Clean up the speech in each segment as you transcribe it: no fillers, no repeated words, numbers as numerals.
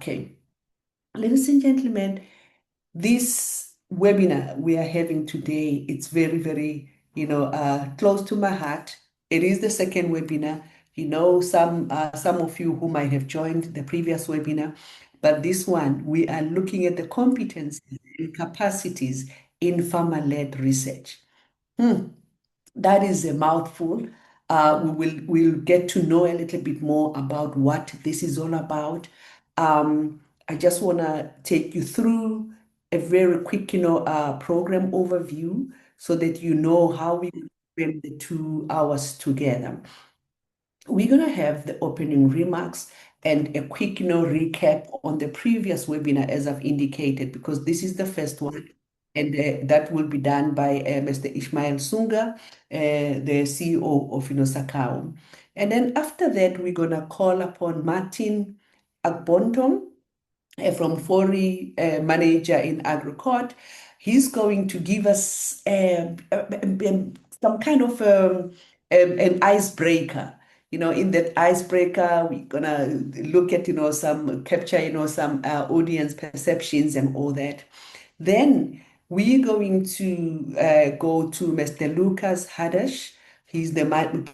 Okay. Ladies and gentlemen, this webinar we are having today, it's very, very, close to my heart. It is the second webinar. Some of you who might have joined the previous webinar, but this one, we are looking at the competencies and capacities in farmer-led research. That is a mouthful. We'll get to know a little bit more about what this is all about. I just want to take you through a very quick, program overview so that you know how we frame the 2 hours together. We're going to have the opening remarks and a quick, recap on the previous webinar, as I've indicated, because this is the first one. And that will be done by Mr. Ishmael Sunga, the CEO of, Sakao. And then after that, we're going to call upon Martin Agbonton, from Fori, manager in AgroCort. He's going to give us some kind of an icebreaker. In that icebreaker, we're gonna look at, capture, some audience perceptions and all that. Then we're going to go to Mr. Lucas Hadash. He's the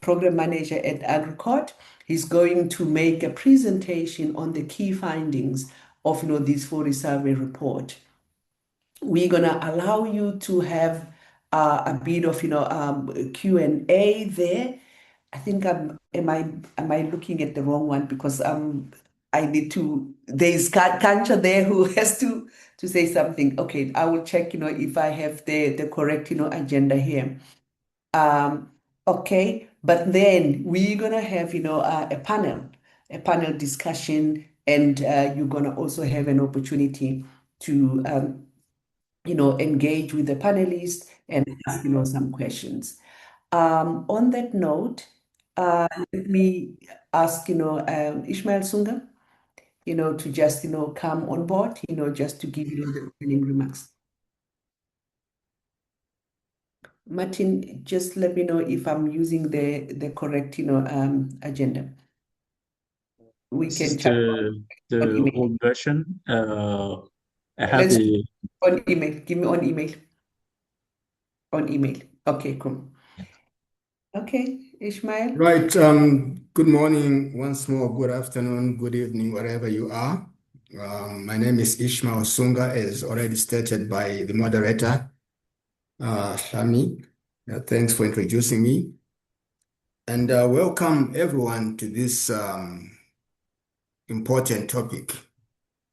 program manager at AgroCort. He's going to make a presentation on the key findings of this 40 survey report. We're gonna allow you to have a bit of Q&A there. I think am I looking at the wrong one because I need to, there's Kancha there who has to say something. Okay, I will check if I have the correct agenda here. Okay, but then we're gonna have a panel discussion, and you're gonna also have an opportunity to engage with the panelists and ask some questions. On that note, let me ask Ishmael Sunga to just come on board, just to give the opening remarks. Martin, just let me know if I'm using the correct agenda. We This can is chat the on email. old version. I have Let's the on email. Give me on email. On email. Okay, cool. Okay, Ishmael. Right. Good morning once more. Good afternoon, good evening, wherever you are. My name is Ishmael Sunga, as already stated by the moderator, Shami. Thanks for introducing me. And welcome everyone to this important topic,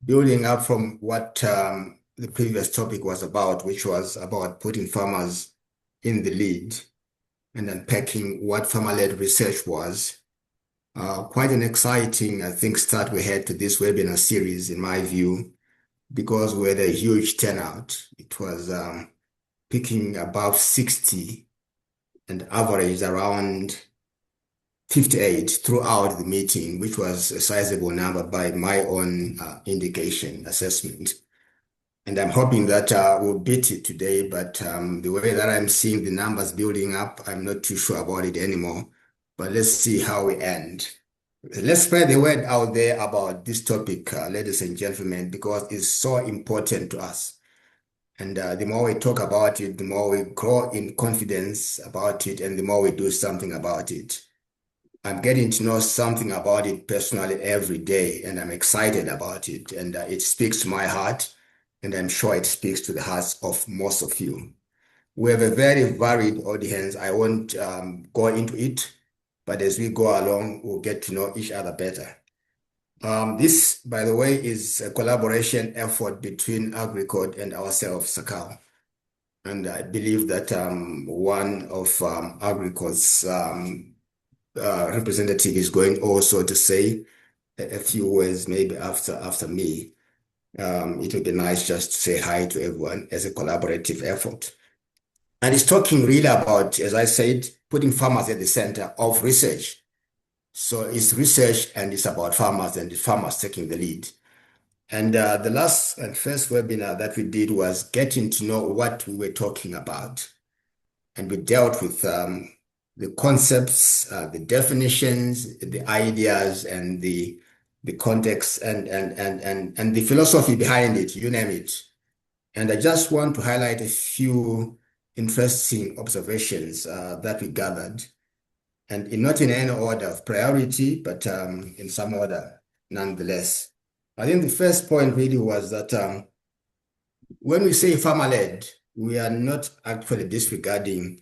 building up from what the previous topic was about, which was about putting farmers in the lead and unpacking what farmer-led research was. Quite an exciting, I think, start we had to this webinar series, in my view, because we had a huge turnout. It was peaking above 60 and averaged around 58 throughout the meeting, which was a sizable number by my own assessment. And I'm hoping that we'll beat it today, but the way that I'm seeing the numbers building up, I'm not too sure about it anymore. But let's see how we end. Let's spread the word out there about this topic, ladies and gentlemen, because it's so important to us. And the more we talk about it, the more we grow in confidence about it, and the more we do something about it. I'm getting to know something about it personally every day, and I'm excited about it. And it speaks to my heart, and I'm sure it speaks to the hearts of most of you. We have a very varied audience. I won't go into it, but as we go along, we'll get to know each other better. This, by the way, is a collaboration effort between AgriCode and ourselves, Sakao. And I believe that one of AgriCode's representative is going also to say a few words maybe after me. It would be nice just to say hi to everyone as a collaborative effort. And it's talking really about, as I said, putting farmers at the center of research. So it's research and it's about farmers and the farmers taking the lead. And the last and first webinar that we did was getting to know what we were talking about. And we dealt with the concepts, the definitions, the ideas, and the the context and the philosophy behind it, you name it. And I just want to highlight a few interesting observations that we gathered, and not in any order of priority, but in some order nonetheless. I think the first point really was that when we say farmer-led, we are not actually disregarding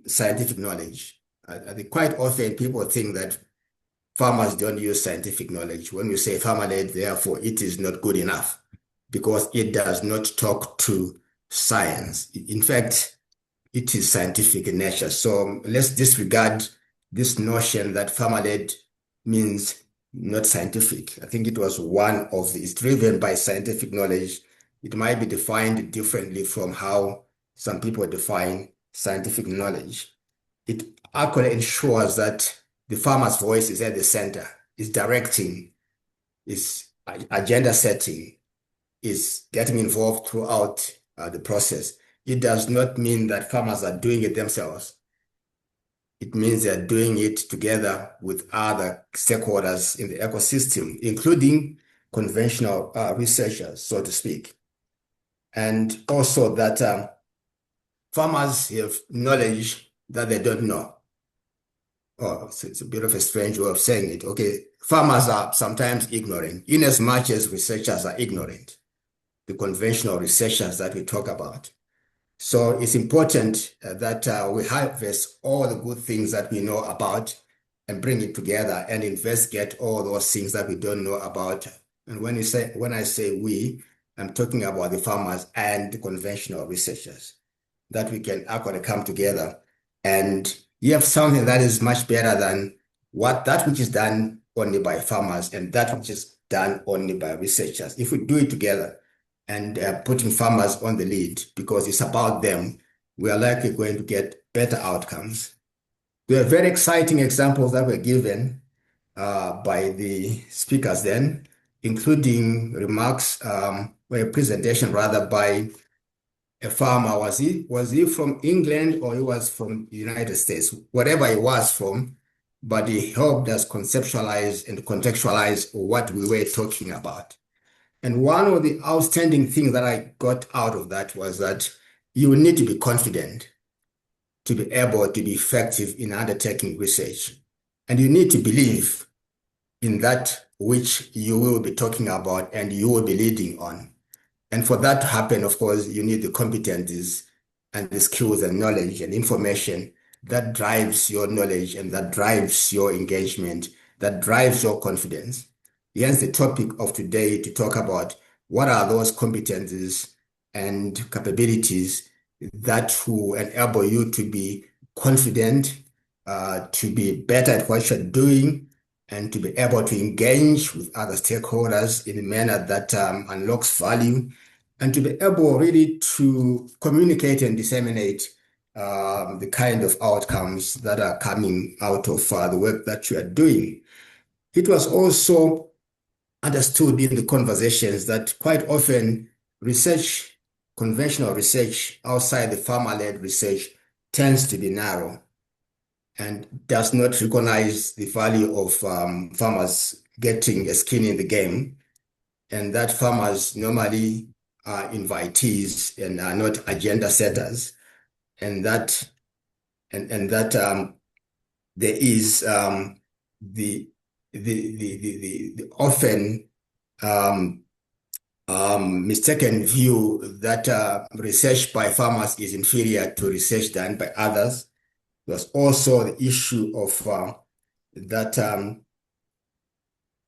scientific knowledge. I think quite often people think that farmers don't use scientific knowledge. When we say farmer-led, therefore, it is not good enough because it does not talk to science. In fact, it is scientific in nature. So let's disregard this notion that farmer-led means not scientific. I think it was it's driven by scientific knowledge. It might be defined differently from how some people define scientific knowledge. It actually ensures that the farmer's voice is at the center, is directing, is agenda setting, is getting involved throughout the process. It does not mean that farmers are doing it themselves. It means they're doing it together with other stakeholders in the ecosystem, including conventional researchers, so to speak. And also that farmers have knowledge that they don't know. Oh, so it's a bit of a strange way of saying it. Okay, farmers are sometimes ignorant, in as much as researchers are ignorant, the conventional researchers that we talk about. So it's important that we harvest all the good things that we know about and bring it together and investigate all those things that we don't know about. And when I say we, I'm talking about the farmers and the conventional researchers, that we can actually come together and you have something that is much better than that which is done only by farmers and that which is done only by researchers. If we do it together and putting farmers on the lead because it's about them, we are likely going to get better outcomes. There are very exciting examples that were given by the speakers then, including remarks, or a presentation rather by a farmer. Was he from England or he was from the United States? Whatever he was from, but he helped us conceptualize and contextualize what we were talking about. And one of the outstanding things that I got out of that was that you need to be confident to be able to be effective in undertaking research. And you need to believe in that which you will be talking about and you will be leading on. And for that to happen, of course, you need the competencies and the skills and knowledge and information that drives your knowledge and that drives your engagement, that drives your confidence. Hence the topic of today to talk about what are those competencies and capabilities that will enable you to be confident, to be better at what you're doing, and to be able to engage with other stakeholders in a manner that unlocks value, and to be able really to communicate and disseminate the kind of outcomes that are coming out of the work that you are doing. It was also understood in the conversations that quite often research, conventional research outside the farmer-led research tends to be narrow and does not recognize the value of farmers getting a skin in the game, and that farmers normally are invitees and are not agenda setters, and that there is the often mistaken view that research by farmers is inferior to research done by others. There's also the issue of that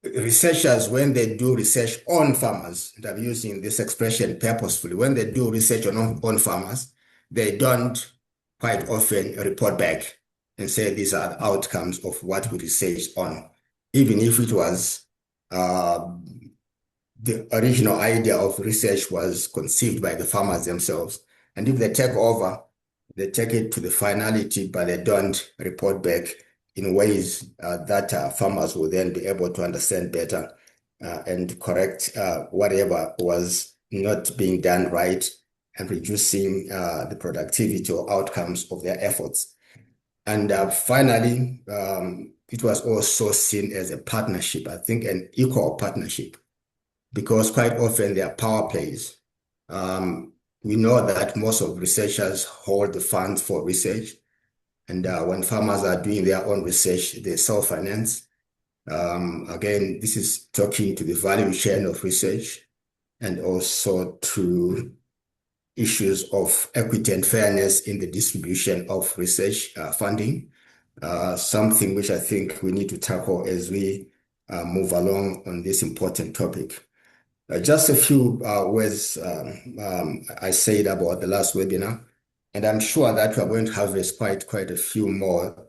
researchers, when they do research on farmers, and I'm using this expression purposefully, when they do research on farmers, they don't quite often report back and say these are the outcomes of what we researched on, even if it was the original idea of research was conceived by the farmers themselves. And if they take over, they take it to the finality, but they don't report back in ways that farmers will then be able to understand better and correct whatever was not being done right and reducing the productivity or outcomes of their efforts. And finally, it was also seen as a partnership, I think an equal partnership, because quite often there are power plays. We know that most of researchers hold the funds for research, and when farmers are doing their own research, they self-finance. Again, this is talking to the value chain of research and also to issues of equity and fairness in the distribution of research funding, something which I think we need to tackle as we move along on this important topic. Just a few words I said about the last webinar, and I'm sure that we are going to harvest quite a few more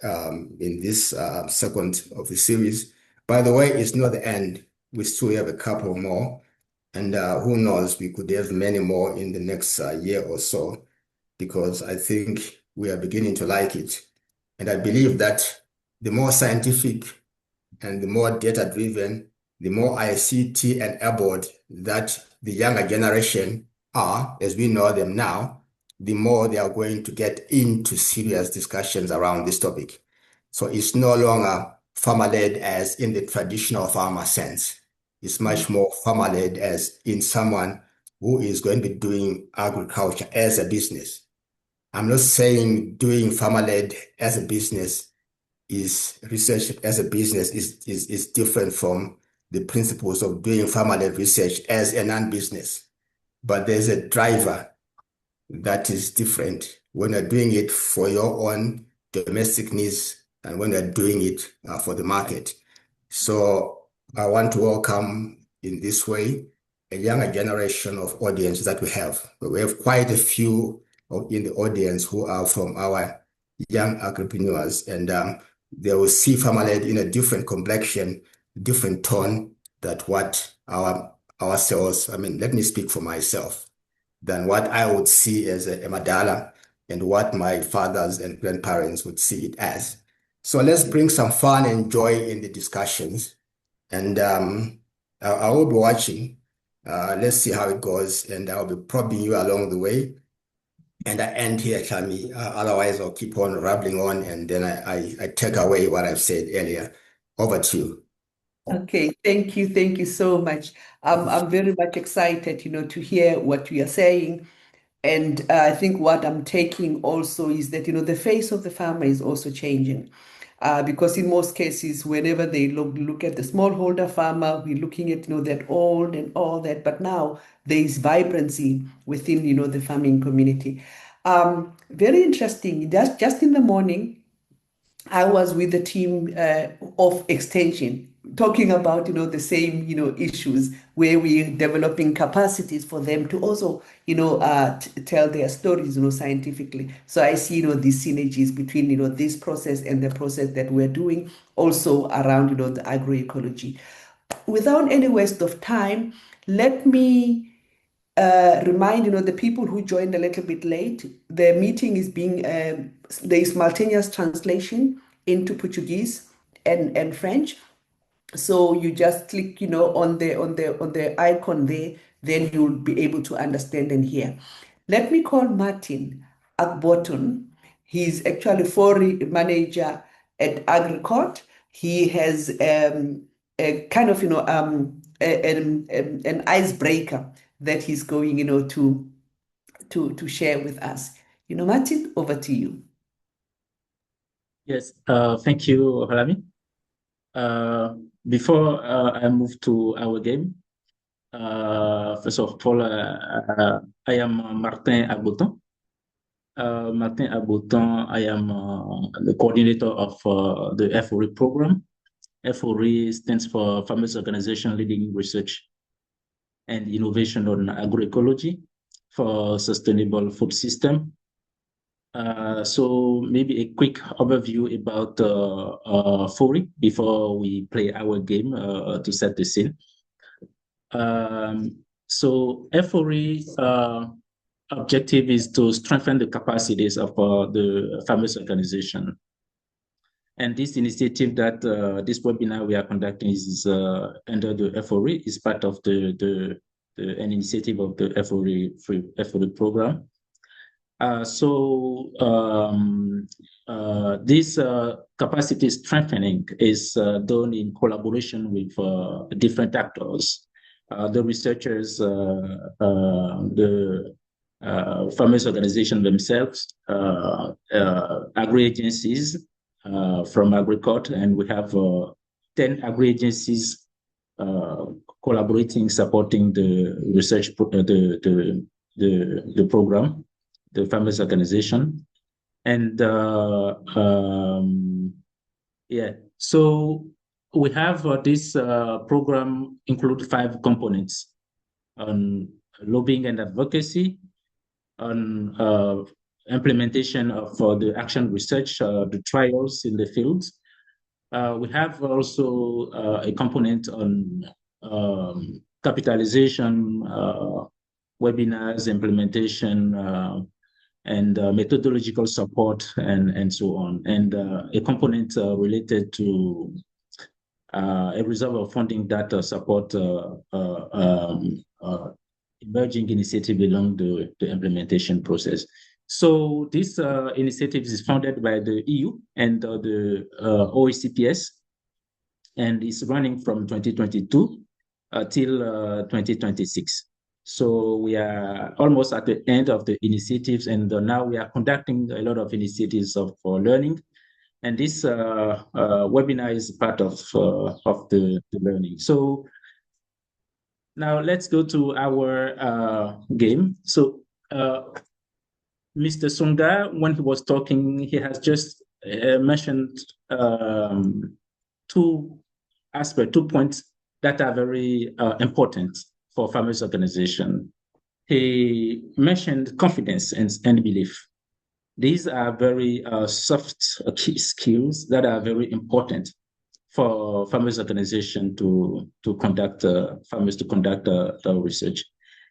in this second of the series. By the way, it's not the end. We still have a couple more, and who knows, we could have many more in the next year or so, because I think we are beginning to like it. And I believe that the more scientific and the more data-driven, the more ICT enabled that the younger generation are, as we know them now, the more they are going to get into serious discussions around this topic. So it's no longer farmer-led as in the traditional farmer sense. It's much more farmer-led as in someone who is going to be doing agriculture as a business. I'm not saying doing farmer-led as a business is research as a business is different from the principles of doing farmer-led research as a non-business. But there's a driver that is different when you're doing it for your own domestic needs and when you're doing it for the market. So I want to welcome in this way a younger generation of audience that we have. We have quite a few in the audience who are from our young entrepreneurs, and they will see farmer-led in a different complexion, different tone that what ourselves, I mean, let me speak for myself, than what I would see as a Madala and what my fathers and grandparents would see it as. So let's bring some fun and joy in the discussions. And I will be watching. Let's see how it goes. And I'll be probing you along the way. And I end here, Chami. Otherwise, I'll keep on rambling on and then I take away what I've said earlier. Over to you. Okay, thank you so much. I'm very much excited, to hear what you are saying. And I think what I'm taking also is that, the face of the farmer is also changing. Because in most cases, whenever they look at the smallholder farmer, we're looking at, that old and all that. But now there is vibrancy within, the farming community. Very interesting. Just in the morning, I was with the team of extension talking about, the same, issues where we're developing capacities for them to also, tell their stories, scientifically. So I see, these synergies between, this process and the process that we're doing also around, the agroecology. Without any waste of time, let me remind the people who joined a little bit late. The meeting is being there is simultaneous translation into Portuguese and French. So you just click, on the icon there, then you'll be able to understand and hear. Let me call Martin Agbotton. He's actually foreign manager at Agricot. He has a kind of, an icebreaker that he's going, to share with us. Martin, over to you. Yes, thank you, Halami. Before I move to our game, first of all, I am Martin Agbotton. Martin Agbotton, I am the coordinator of the FORE program. FORE stands for Farmers Organization Leading Research and Innovation on Agroecology for Sustainable Food System. So maybe a quick overview about FORE before we play our game to set the scene. So FORE objective is to strengthen the capacities of the farmers organization. And this initiative that this webinar we are conducting is under the FORE, is part of an initiative of the FORE program. This capacity strengthening is done in collaboration with different actors, the researchers, the farmers organization themselves, agri-agencies from Agricot, and we have 10 agri-agencies collaborating, supporting the research, the program, the farmers organization. And yeah, so we have this program include 5 components on lobbying and advocacy, on implementation of the action research, the trials in the field. We have also a component on capitalization, webinars, implementation, and methodological support, and so on, and a component related to a reserve of funding that support emerging initiative along the implementation process. So this initiative is funded by the EU and the OECPS, and is running from 2022 till 2026. So we are almost at the end of the initiatives, and now we are conducting a lot of initiatives for learning. And this webinar is part of the learning. So now let's go to our game. So Mr. Sunga, when he was talking, he has just mentioned 2 aspects, 2 points that are very important for farmers' organization. He mentioned confidence and belief. These are very soft key skills that are very important for farmers' organization to conduct farmers to conduct the research.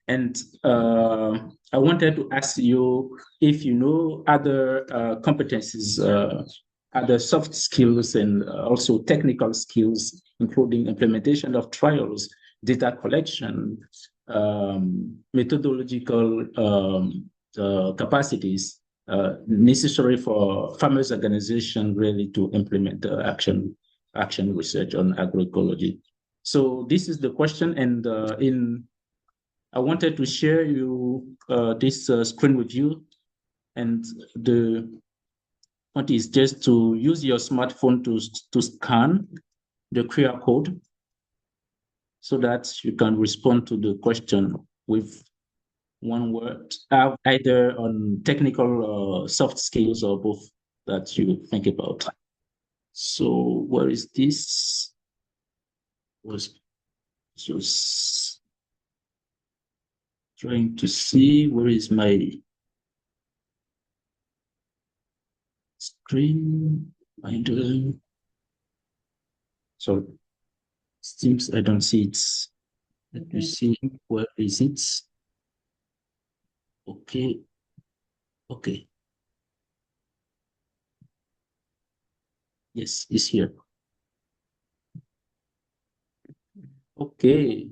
And I wanted to ask you if you know other competencies, other soft skills, and also technical skills, including implementation of trials, data collection, methodological capacities necessary for farmers' organization really to implement the action research on agroecology. So this is the question, and I wanted to share this screen with you, and the point is just to use your smartphone to scan the QR code so that you can respond to the question with one word, either on technical or soft skills, or both that you think about. So where is this? Was just trying to see where is my screen. So it seems I don't see it. Let me see, where is it? Okay. Okay. Yes, it's here. Okay.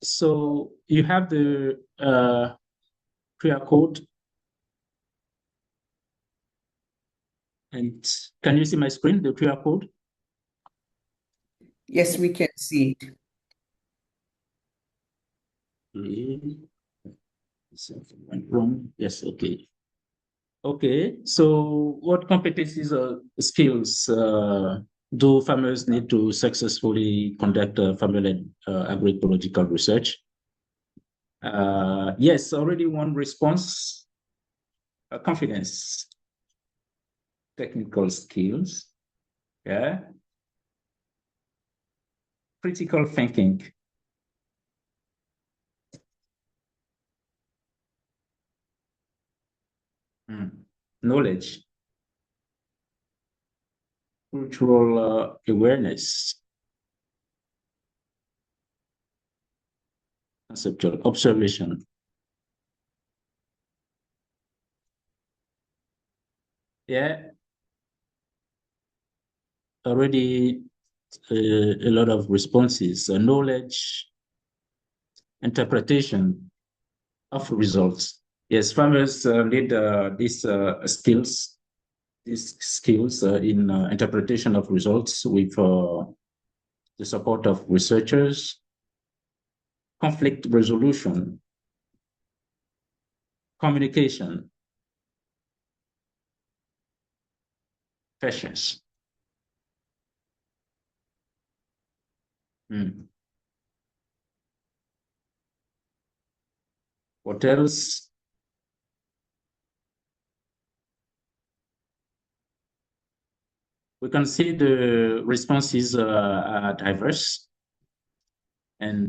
So you have the QR code. And can you see my screen, the QR code? Yes, we can see it. Okay. Something went wrong. Yes, okay. Okay, so what competencies or skills do farmers need to successfully conduct farmer-led agroecological research? Yes, already one response, confidence, technical skills, yeah, critical thinking, knowledge, cultural awareness, conceptual observation. Yeah, already a lot of responses, knowledge, interpretation of results. Yes, farmers need these skills in interpretation of results with the support of researchers, conflict resolution, communication, patience. Mm. What else? We can see the responses are diverse, and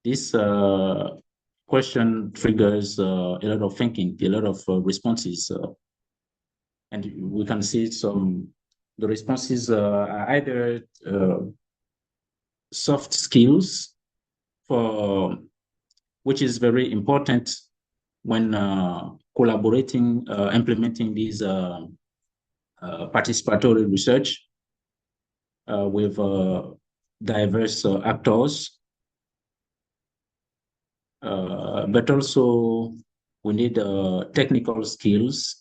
this question triggers a lot of thinking, a lot of responses, and we can see the responses are either soft skills for which is very important when collaborating, implementing these participatory research with diverse actors, but also we need technical skills.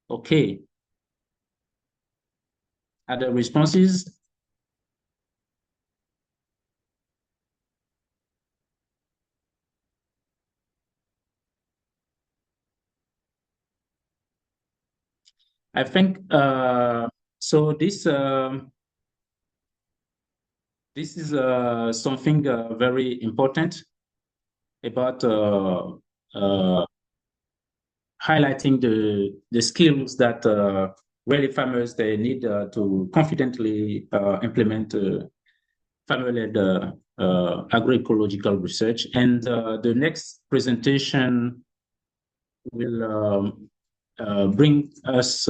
Okay, other responses? I think so. This is something very important about highlighting the skills that really farmers they need to confidently implement farmer-led agroecological research. And the next presentation will bring us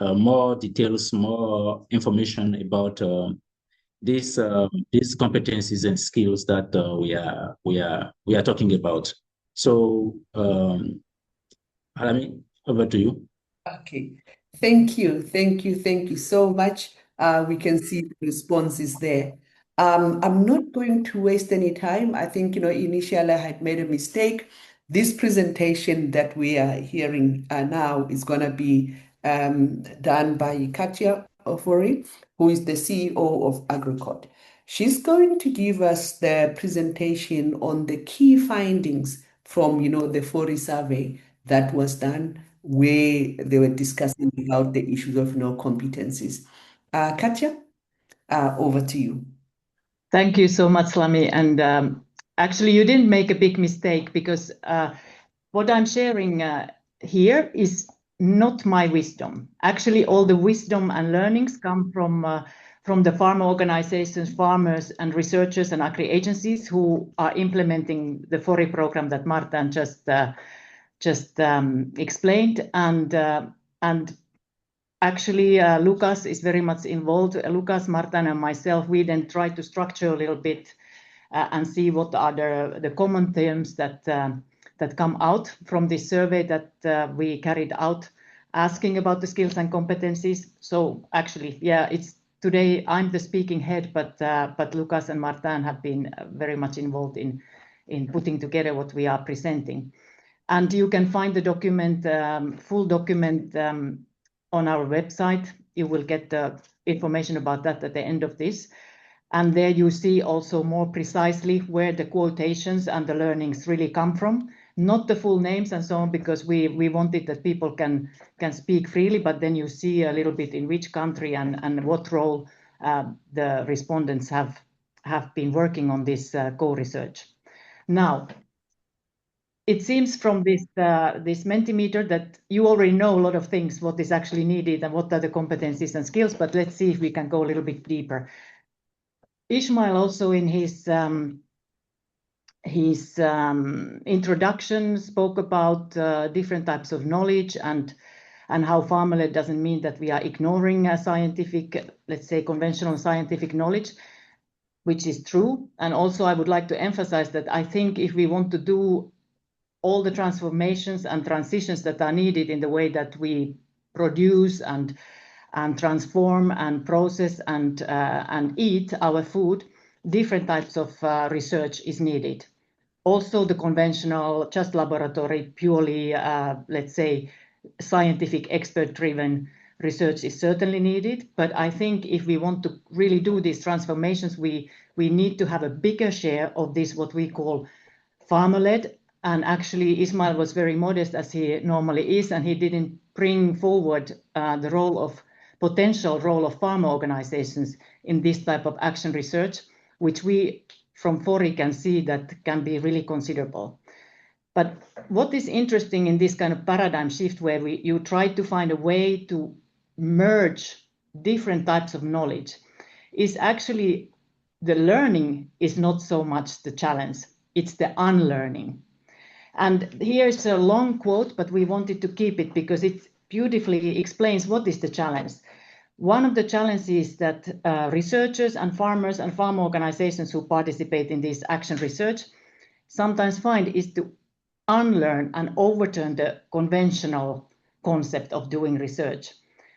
more details, more information about these competencies and skills that we are talking about. So, Halami, over to you. Okay. Thank you. Thank you. Thank you so much. We can see the responses there. I'm not going to waste any time. I think, initially I had made a mistake. This presentation that we are hearing now is going to be done by Katia Ofori, who is the CEO of Agricot. She's going to give us the presentation on the key findings from, the FORI survey that was done where they were discussing about the issues of competencies. Katja, over to you. Thank you so much, Lami. And actually, you didn't make a big mistake because what I'm sharing here is not my wisdom. Actually, all the wisdom and learnings come from the farmer organizations, farmers and researchers and agri-agencies who are implementing the FORI program that Martin just explained. And actually, Lucas is very much involved. Lucas, Martin, and myself, we then try to structure a little bit and see what are the common themes that come out from this survey that we carried out, asking about the skills and competencies. So actually, yeah, it's today I'm the speaking head, but Lucas and Martin have been very much involved in putting together what we are presenting. And you can find the document, full document on our website. You will get the information about that at the end of this. And there you see also more precisely where the quotations and the learnings really come from. Not the full names and so on, because we wanted that people can speak freely, but then you see a little bit in which country and what role the respondents have been working on this co-research. Now, it seems from this Mentimeter that you already know a lot of things, what is actually needed and what are the competencies and skills, but let's see if we can go a little bit deeper. Ishmael also in his introduction spoke about different types of knowledge and how farmer-led doesn't mean that we are ignoring scientific, let's say conventional scientific knowledge, which is true. And also I would like to emphasize that I think if we want to do all the transformations and transitions that are needed in the way that we produce and and transform and process and eat our food, different types of research is needed. Also, the conventional, just laboratory, purely, let's say, scientific, expert-driven research is certainly needed. But I think if we want to really do these transformations, we need to have a bigger share of this, what we call farmer-led. And actually, Ismail was very modest, as he normally is, and he didn't bring forward the potential role of farmer organizations in this type of action research, which we from Fori can see that can be really considerable. But what is interesting in this kind of paradigm shift where you try to find a way to merge different types of knowledge is actually the learning is not so much the challenge, it's the unlearning. And here's a long quote, but we wanted to keep it because it beautifully explains what is the challenge. One of the challenges that researchers and farmers and farm organizations who participate in this action research sometimes find is to unlearn and overturn the conventional concept of doing research.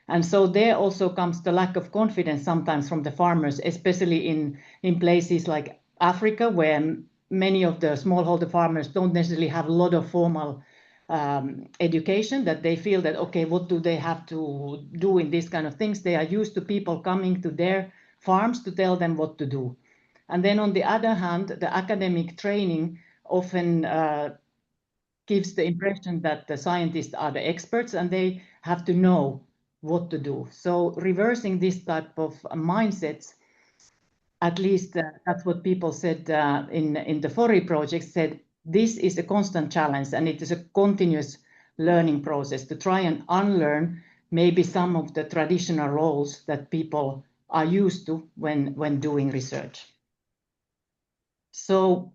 And so there also comes the lack of confidence sometimes from the farmers, especially in places like Africa, where many of the smallholder farmers don't necessarily have a lot of formal education, that they feel that, okay, what do they have to do in these kind of things? They are used to people coming to their farms to tell them what to do. And then on the other hand, the academic training often gives the impression that the scientists are the experts and they have to know what to do. So reversing this type of mindsets, at least that's what people said in the Fori project, said this is a constant challenge and it is a continuous learning process to try and unlearn maybe some of the traditional roles that people are used to when doing research. So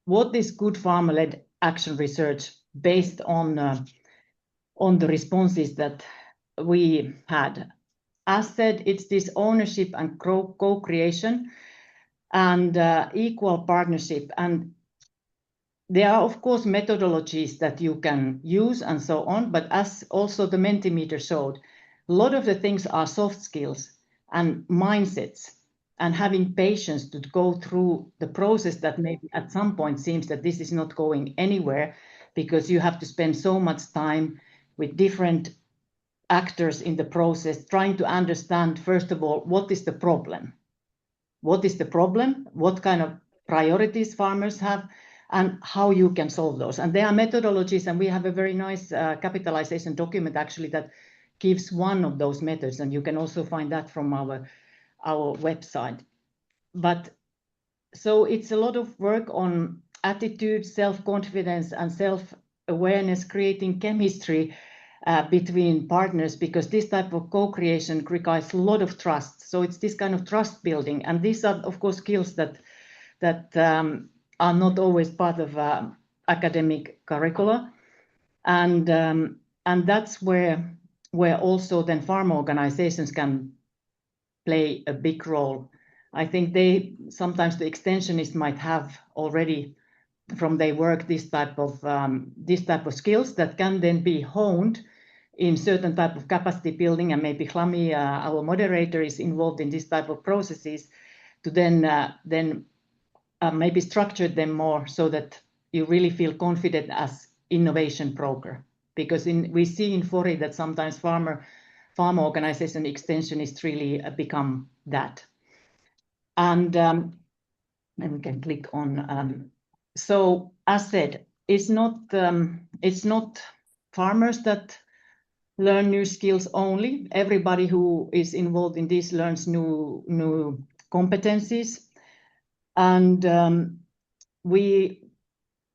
what is good farmer-led action research based on the responses that we had? As said, it's this ownership and co-creation and equal partnership. And there are, of course, methodologies that you can use and so on, but as also the Mentimeter showed, a lot of the things are soft skills and mindsets and having patience to go through the process that maybe at some point seems that this is not going anywhere because you have to spend so much time with different actors in the process trying to understand, first of all, what is the problem? What is the problem? What kind of priorities farmers have? And how you can solve those. And there are methodologies, and we have a very nice capitalization document actually that gives one of those methods, and you can also find that from our website. But so it's a lot of work on attitude, self-confidence, and self-awareness, creating chemistry between partners, because this type of co-creation requires a lot of trust. So it's this kind of trust building, and these are, of course, skills that are not always part of academic curricula, and that's where also then farm organizations can play a big role. I think sometimes the extensionists might have already from their work this type of skills that can then be honed in certain type of capacity building, and maybe Hlami, our moderator, is involved in this type of processes to then maybe structure them more so that you really feel confident as innovation broker. Because we see in Fori that sometimes farm organization extensionists really become that. And then we can click on. So as said, it's not farmers that learn new skills only. Everybody who is involved in this learns new competencies. And we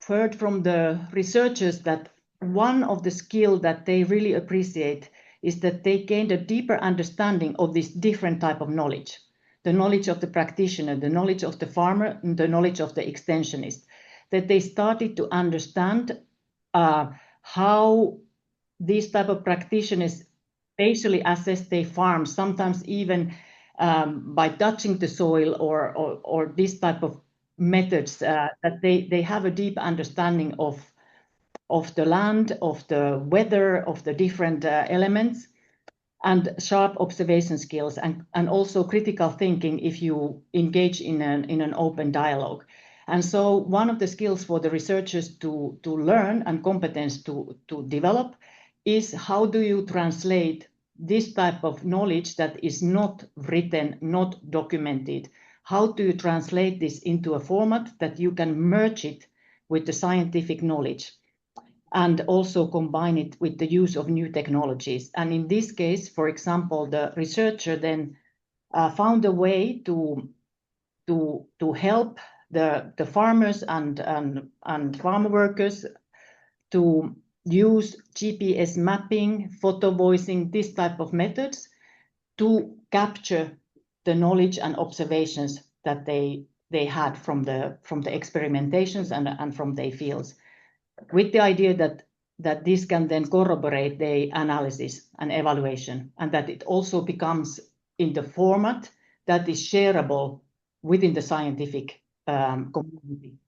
heard from the researchers that one of the skills that they really appreciate is that they gained a deeper understanding of this different type of knowledge, the knowledge of the practitioner, the knowledge of the farmer, and the knowledge of the extensionist, that they started to understand how these type of practitioners spatially assess their farms, sometimes even by touching the soil or this type of methods, that they have a deep understanding of the land, of the weather, of the different elements. and sharp observation skills, and also critical thinking if you engage in an open dialogue. And so one of the skills for the researchers to learn and competence to develop is how do you translate this type of knowledge that is not written, not documented. How do you translate this into a format that you can merge it with the scientific knowledge and also combine it with the use of new technologies? And in this case, for example, the researcher then found a way to help the farmers and farm workers to use GPS mapping, photo voicing, this type of methods to capture the knowledge and observations that they had from the experimentations and from their fields, with the idea that this can then corroborate the analysis and evaluation, and that it also becomes in the format that is shareable within the scientific community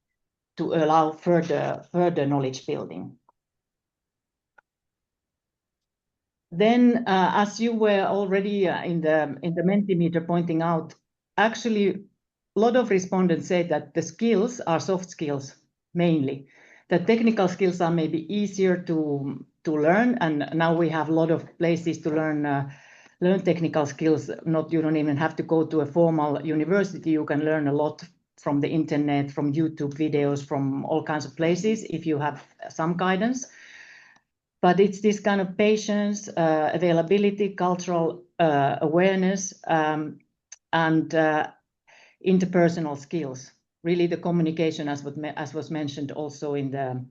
to allow further knowledge building. Then, as you were already in the Mentimeter pointing out, actually a lot of respondents say that the skills are soft skills mainly. The technical skills are maybe easier to learn, and now we have a lot of places to learn technical skills. You don't even have to go to a formal university. You can learn a lot from the internet, from YouTube videos, from all kinds of places if you have some guidance. But it's this kind of patience, availability, cultural awareness, and interpersonal skills. Really, the communication, as was mentioned also in the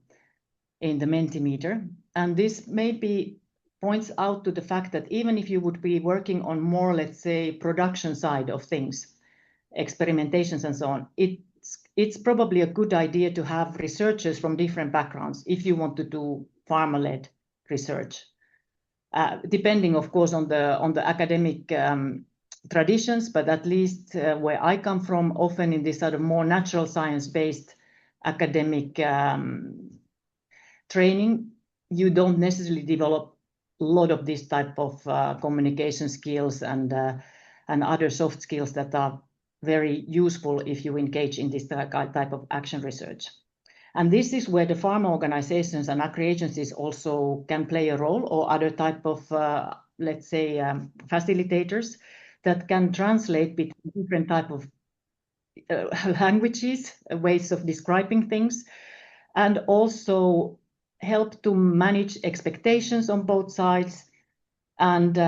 Mentimeter. And this maybe points out to the fact that even if you would be working on more, let's say, production side of things, experimentations and so on, it's probably a good idea to have researchers from different backgrounds if you want to do pharma-led research, depending, of course, on the academic traditions. But at least where I come from, often in this sort of more natural science-based academic training, you don't necessarily develop a lot of this type of communication skills and other soft skills that are very useful if you engage in this type of action research. And this is where the pharma organizations and agri-agencies also can play a role, or other type of, let's say, facilitators that can translate between different type of languages, ways of describing things, and also help to manage expectations on both sides, and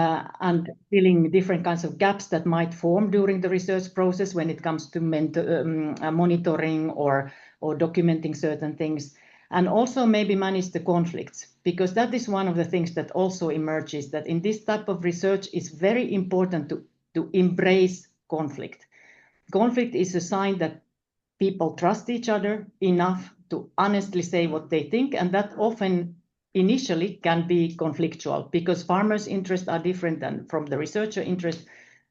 filling different kinds of gaps that might form during the research process when it comes to monitoring or documenting certain things, and also maybe manage the conflicts, because that is one of the things that also emerges, that in this type of research it's very important to embrace conflict. Conflict is a sign that people trust each other enough to honestly say what they think, and that often initially can be conflictual because farmers' interests are different than from the researcher interest.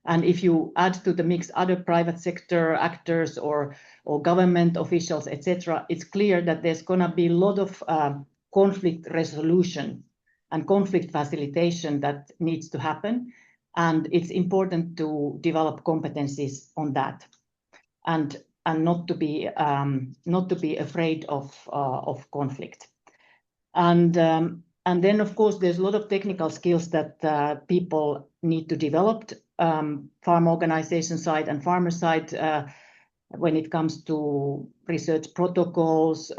And if you add to the mix other private sector actors or government officials, etc., it's clear that there's going to be a lot of conflict resolution and conflict facilitation that needs to happen. And it's important to develop competencies on that, and not to be afraid of conflict. And then, of course, there's a lot of technical skills that people need to develop, farm organization side and farmer side, when it comes to research protocols,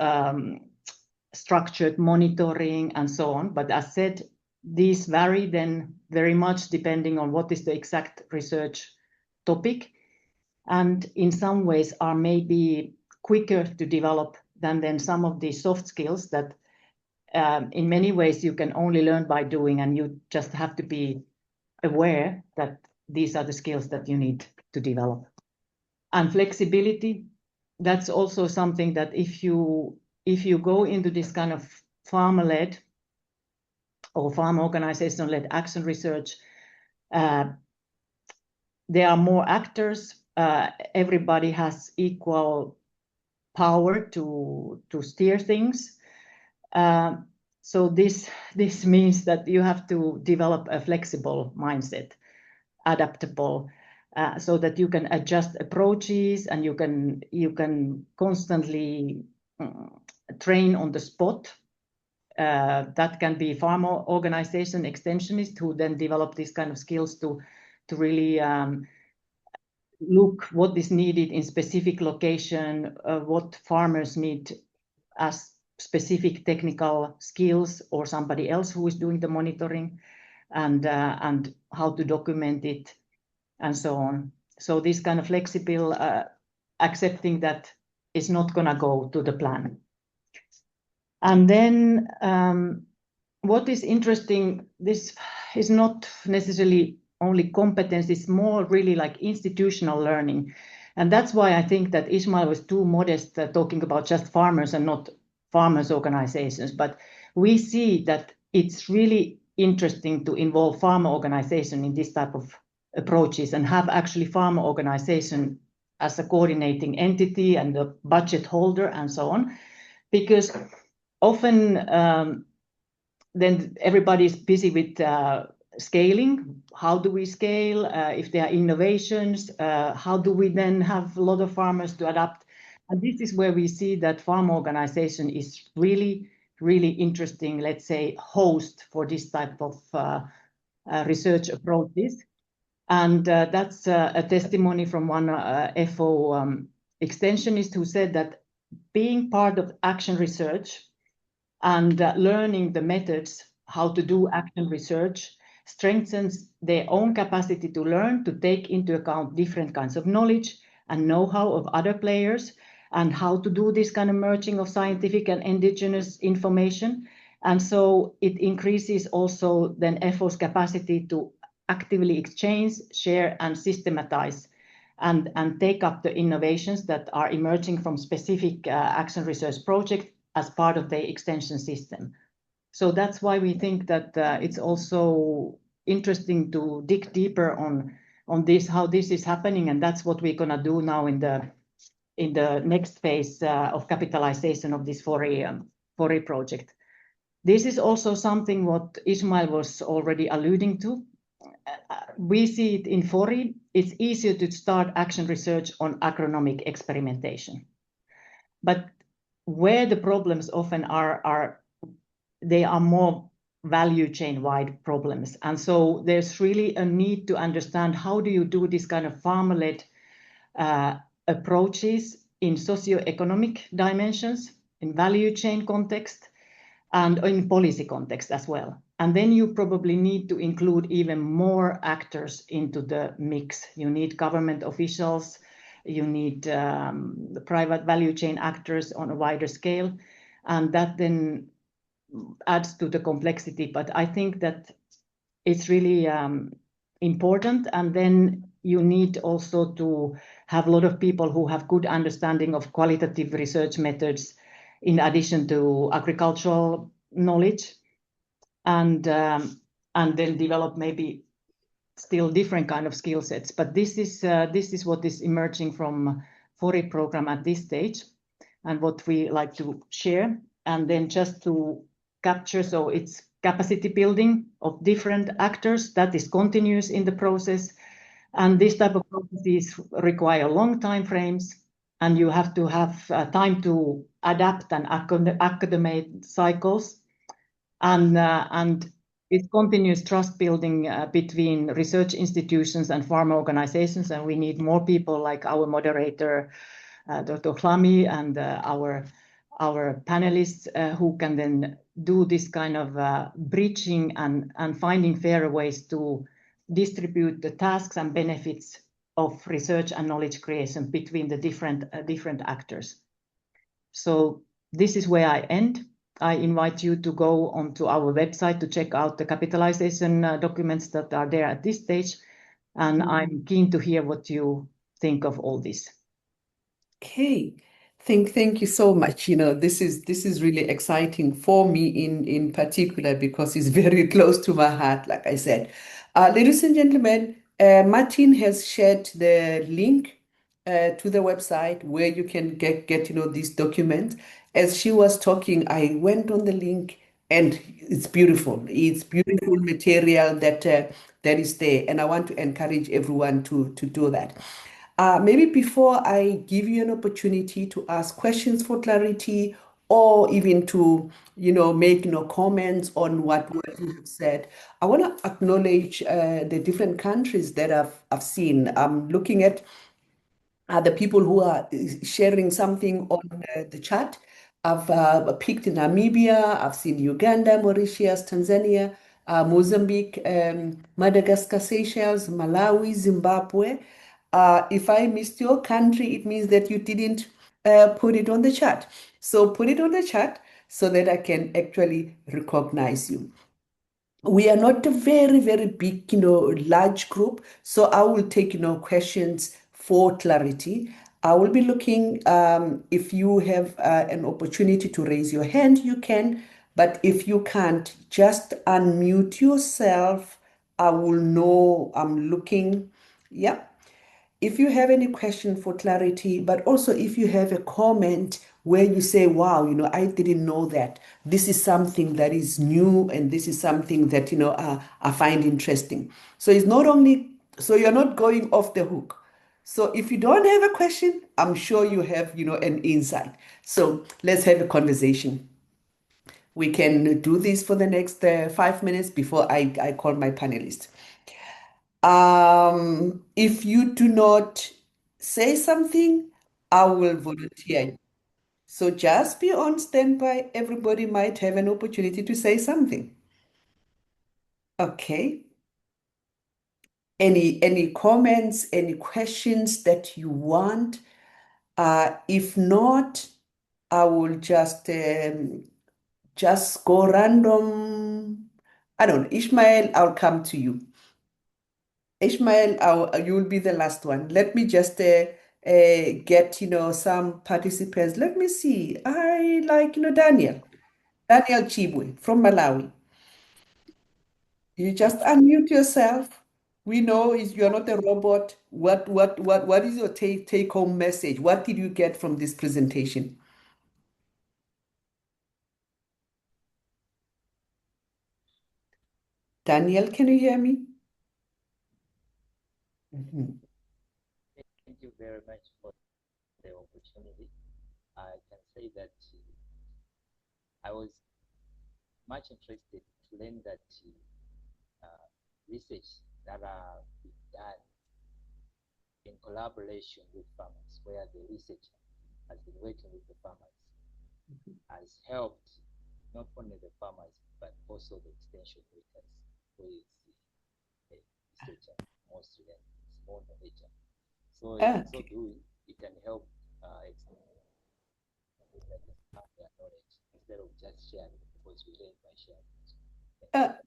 structured monitoring, and so on. But as said, these vary then very much depending on what is the exact research topic, and in some ways are maybe quicker to develop than some of these soft skills that in many ways you can only learn by doing, and you just have to be aware that these are the skills that you need to develop. And flexibility, that's also something that if you go into this kind of farmer-led or farm organization-led action research, there are more actors. Everybody has equal power to steer things. So this means that you have to develop a flexible mindset, adaptable, so that you can adjust approaches and you can constantly train on the spot. That can be farmer organization extensionists who then develop these kind of skills to really look what is needed in specific location, what farmers need as specific technical skills, or somebody else who is doing the monitoring, and how to document it, and so on. So this kind of flexible, accepting that it's not going to go to the plan. And then what is interesting, this is not necessarily only competence, it's more really like institutional learning. And that's why I think that Ismail was too modest talking about just farmers and not farmers organizations. But we see that it's really interesting to involve farmer organization in this type of approaches and have actually farmer organization as a coordinating entity and a budget holder and so on. Because often then everybody's busy with scaling. How do we scale? If there are innovations, how do we then have a lot of farmers to adapt? And this is where we see that farm organization is really, really interesting, let's say, host for this type of research approaches. And that's a testimony from one FO extensionist who said that being part of action research and learning the methods how to do action research strengthens their own capacity to learn, to take into account different kinds of knowledge and know-how of other players, and how to do this kind of merging of scientific and indigenous information. And so it increases also then FO's capacity to actively exchange, share, and systematize and take up the innovations that are emerging from specific action research projects as part of the extension system. So that's why we think that it's also interesting to dig deeper on this, how this is happening, and that's what we're gonna do now in the next phase of capitalization of this FORI project. This is also something what Ismail was already alluding to. We see it in FORI. It's easier to start action research on agronomic experimentation. But where the problems often are they are more value chain wide problems. And so there's really a need to understand how do you do this kind of farmer-led approaches in socioeconomic dimensions, in value chain context, and in policy context as well. And then you probably need to include even more actors into the mix. You need government officials, you need the private value chain actors on a wider scale, and that then adds to the complexity. But I think that it's really important. And then you need also to have a lot of people who have good understanding of qualitative research methods in addition to agricultural knowledge, and then develop maybe still different kind of skill sets. But this is what is emerging from FORI program at this stage, and what we like to share. And then just to capture, so it's capacity building of different actors that is continuous in the process. And this type of processes require long time frames, and you have to have time to adapt and academic cycles. And it's continuous trust building between research institutions and farm organizations. And we need more people like our moderator, Dr. Klami, and our panelists who can then do this kind of bridging and finding fairer ways to distribute the tasks and benefits of research and knowledge creation between the different actors. So this is where I end. I invite you to go onto our website to check out the capitalization documents that are there at this stage. And I'm keen to hear what you think of all this. Okay. Thank you so much. This is really exciting for me in particular because it's very close to my heart, like I said. Ladies and gentlemen, Martin has shared the link to the website where you can get these documents. As she was talking, I went on the link and it's beautiful. It's beautiful material that is there, and I want to encourage everyone to do that. Maybe before I give you an opportunity to ask questions for clarity, or even to make comments on what you have said, I want to acknowledge the different countries that I've seen. I'm looking at the people who are sharing something on the chat. I've picked Namibia, I've seen Uganda, Mauritius, Tanzania, Mozambique, Madagascar, Seychelles, Malawi, Zimbabwe. If I missed your country, it means that you didn't put it on the chat. So put it on the chat so that I can actually recognize you. We are not a very, very big, large group. So I will take, questions for clarity. I will be looking, if you have an opportunity to raise your hand, you can. But if you can't, just unmute yourself. I will know I'm looking. Yeah. If you have any question for clarity, but also if you have a comment where you say, wow, I didn't know that. This is something that is new, and this is something that, I find interesting. So it's not only, so you're not going off the hook. So if you don't have a question, I'm sure you have, an insight. So let's have a conversation. We can do this for the next 5 minutes before I call my panelist. If you do not say something, I will volunteer. So just be on standby. Everybody might have an opportunity to say something. Okay. Any comments, any questions that you want? If not, I will just go random. I don't know. Ishmael, I'll come to you. Ishmael, you will be the last one. Let me just get, some participants. Let me see. I like, Daniel Chibwe from Malawi. You just unmute yourself. We know you're not a robot. What is your take home message? What did you get from this presentation? Daniel, can you hear me? Mhm. Thank you very much for the opportunity. I can say that I was much interested to learn that research that are being done in collaboration with farmers, where the researcher has been working with the farmers, has helped not only the farmers but also the extension workers, who is the researcher mostly and small knowledge. So in so Okay. doing, it can help have their knowledge instead of just sharing, because we learn by sharing. Uh,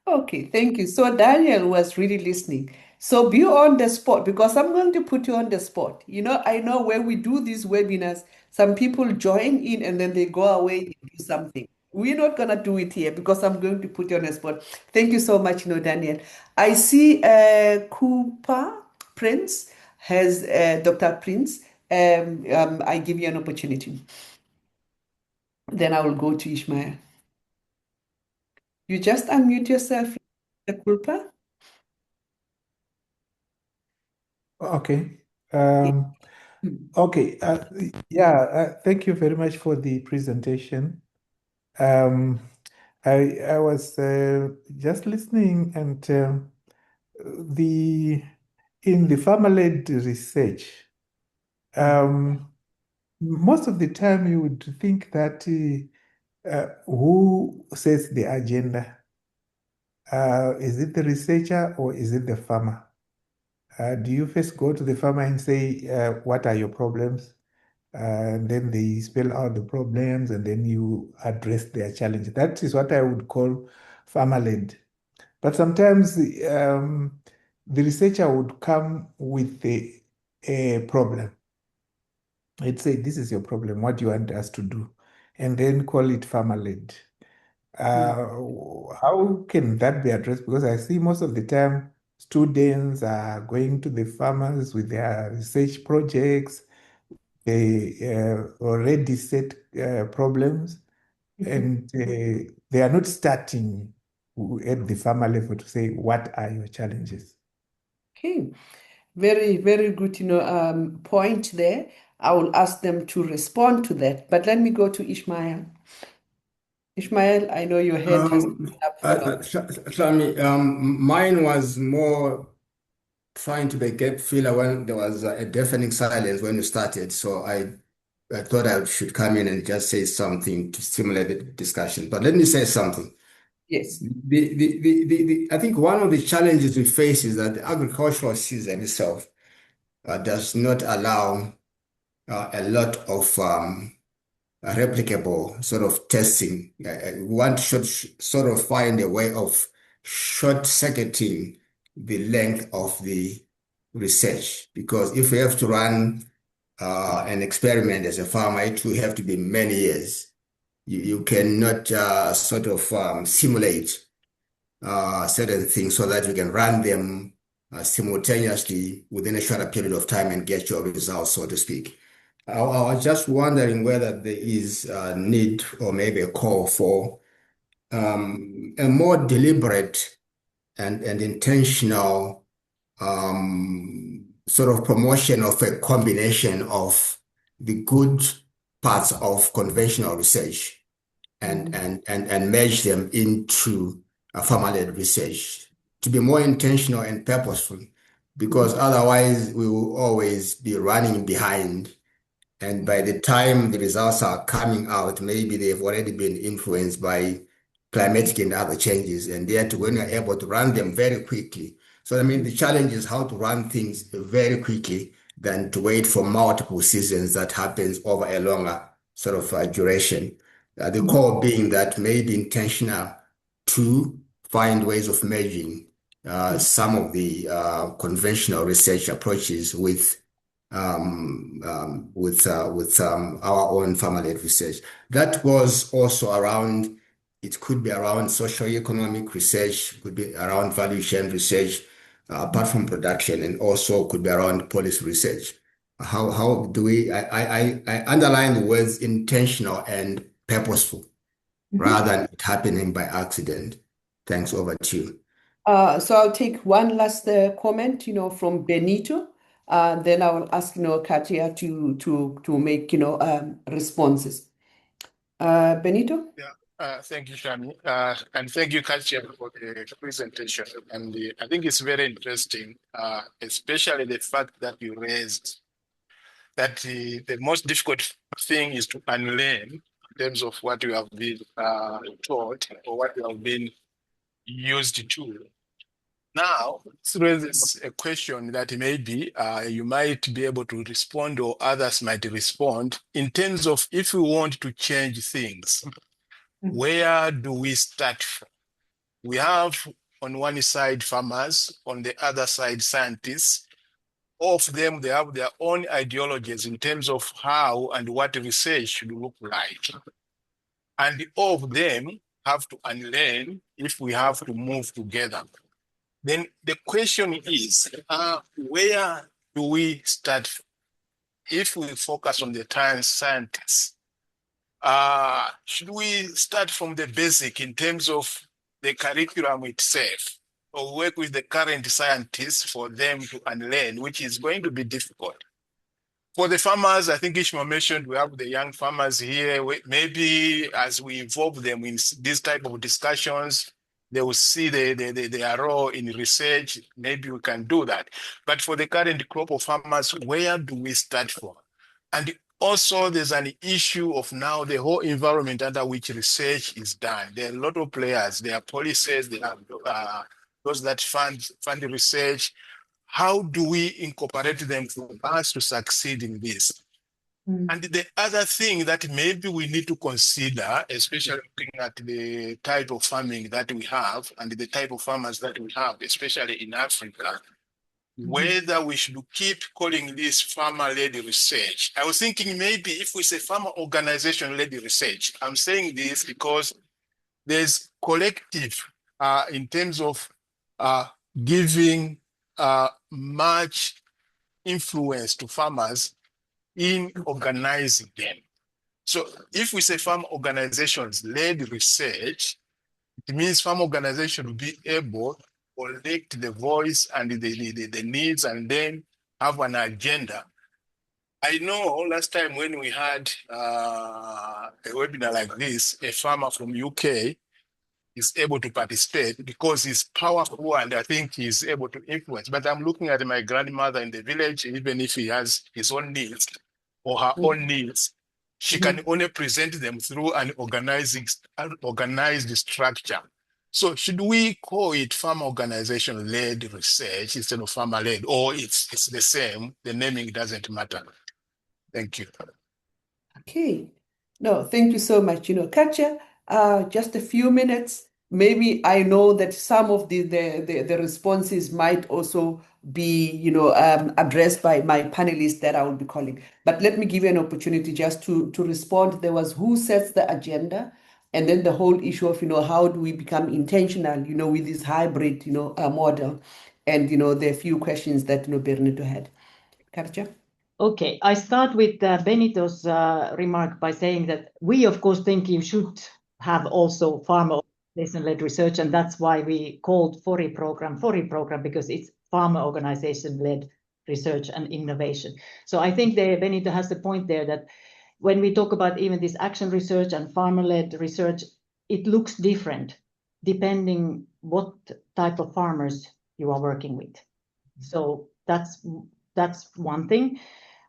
Okay, thank you. So Daniel was really listening. So be on the spot, because I'm going to put you on the spot. I know when we do these webinars, some people join in and then they go away and do something. We're not going to do it here because I'm going to put you on the spot. Thank you so much, Daniel. I see Cooper Prince has Dr. Prince. I give you an opportunity. Then I will go to Ishmael. You just unmute yourself, Dr. Cooper. Okay. Yeah. Okay. Yeah. Thank you very much for the presentation. Um, I was just listening, and the in the farmer-led research, most of the time you would think that who sets the agenda? Is it the researcher or is it the farmer? Do you first go to the farmer and say, what are your problems? And then they spell out the problems, and then you address their challenge. That is what I would call farmer-led. But sometimes the researcher would come with a problem. I'd say, this is your problem. What do you want us to do? And then call it farmer-led. Mm. How can that be addressed? Because I see most of the time students are going to the farmers with their research projects. They already set problems, and they are not starting at the farmer level to say, what are your challenges? Okay, very, very good, point there. I will ask them to respond to that. But let me go to Ishmael. Ishmael, I know your hand has been up for long. Shami, mine was more trying to get feeler when there was a deafening silence when you started. So I thought I should come in and just say something to stimulate the discussion. But let me say something. Yes. I think one of the challenges we face is that the agricultural season itself does not allow a lot of replicable sort of testing. One should sort of find a way of short-circuiting the length of the research, because if we have to run an experiment as a farmer, it will have to be many years. You cannot sort of simulate certain things so that you can run them simultaneously within a shorter period of time and get your results, so to speak. I was just wondering whether there is a need or maybe a call for a more deliberate and intentional sort of promotion of a combination of the good parts of conventional research and merge them into a farmer-led research to be more intentional and purposeful, because otherwise we will always be running behind. And by the time the results are coming out, maybe they've already been influenced by climatic and other changes. And yet, when you're able to run them very quickly, so I mean, the challenge is how to run things very quickly than to wait for multiple seasons that happens over a longer sort of duration. The core being that may be intentional to find ways of merging some of the conventional research approaches with our own farmer-led research. That was also around, it could be around socio-economic research, could be around value chain research, apart from production, and also could be around policy research. How do we, I underline the words intentional and purposeful rather than it happening by accident. Thanks, over to you. So I'll take one last comment, from Benito. Then I will ask, Katia to make, responses. Benito? Yeah, thank you, Shami. And thank you, Katia, for the presentation. And I think it's very interesting, especially the fact that you raised that the most difficult thing is to unlearn in terms of what you have been taught or what you have been used to. Now, this raises a question that maybe you might be able to respond or others might respond in terms of if we want to change things, where do we start from? We have on one side farmers, on the other side scientists. All of them, they have their own ideologies in terms of how and what research should look like. And all of them have to unlearn if we have to move together. Then the question is, where do we start? If we focus on the scientists, should we start from the basic in terms of the curriculum itself, or work with the current scientists for them to unlearn, which is going to be difficult? For the farmers, I think Ishmael mentioned we have the young farmers here. Maybe as we involve them in these type of discussions, they will see their role in research. Maybe we can do that. But for the current crop of farmers, where do we start from? And also, there's an issue of now the whole environment under which research is done. There are a lot of players. There are policies. There are those that fund the research. How do we incorporate them for us to succeed in this? And the other thing that maybe we need to consider, especially looking at the type of farming that we have and the type of farmers that we have, especially in Africa, whether we should keep calling this farmer-led research. I was thinking maybe if we say farmer organization-led research, I'm saying this because there's collective in terms of giving much influence to farmers in organizing them. So if we say farm organizations led research, it means farm organization will be able to collect the voice and the needs and then have an agenda. I know last time when we had a webinar like this, a farmer from UK is able to participate because he's powerful and I think he's able to influence. But I'm looking at my grandmother in the village, even if he has his own needs or her own needs, she can only present them through an organized structure. So should we call it farm organization-led research instead of farmer-led, or it's the same, the naming doesn't matter? Thank you. Okay. No, thank you so much. Katja, just a few minutes. Maybe I know that some of the responses might also be, addressed by my panelists that I will be calling. But let me give you an opportunity just to respond. There was who sets the agenda, and then the whole issue of, how do we become intentional, with this hybrid, model, and, the few questions that, Bernardo had. Katja? Okay, I start with Benito's remark by saying that we, of course, think you should have also farmer organization-led research, and that's why we called FORI program, because it's farmer organization-led research and innovation. So I think Benito has the point there that when we talk about even this action research and farmer-led research, it looks different depending what type of farmers you are working with. So that's one thing.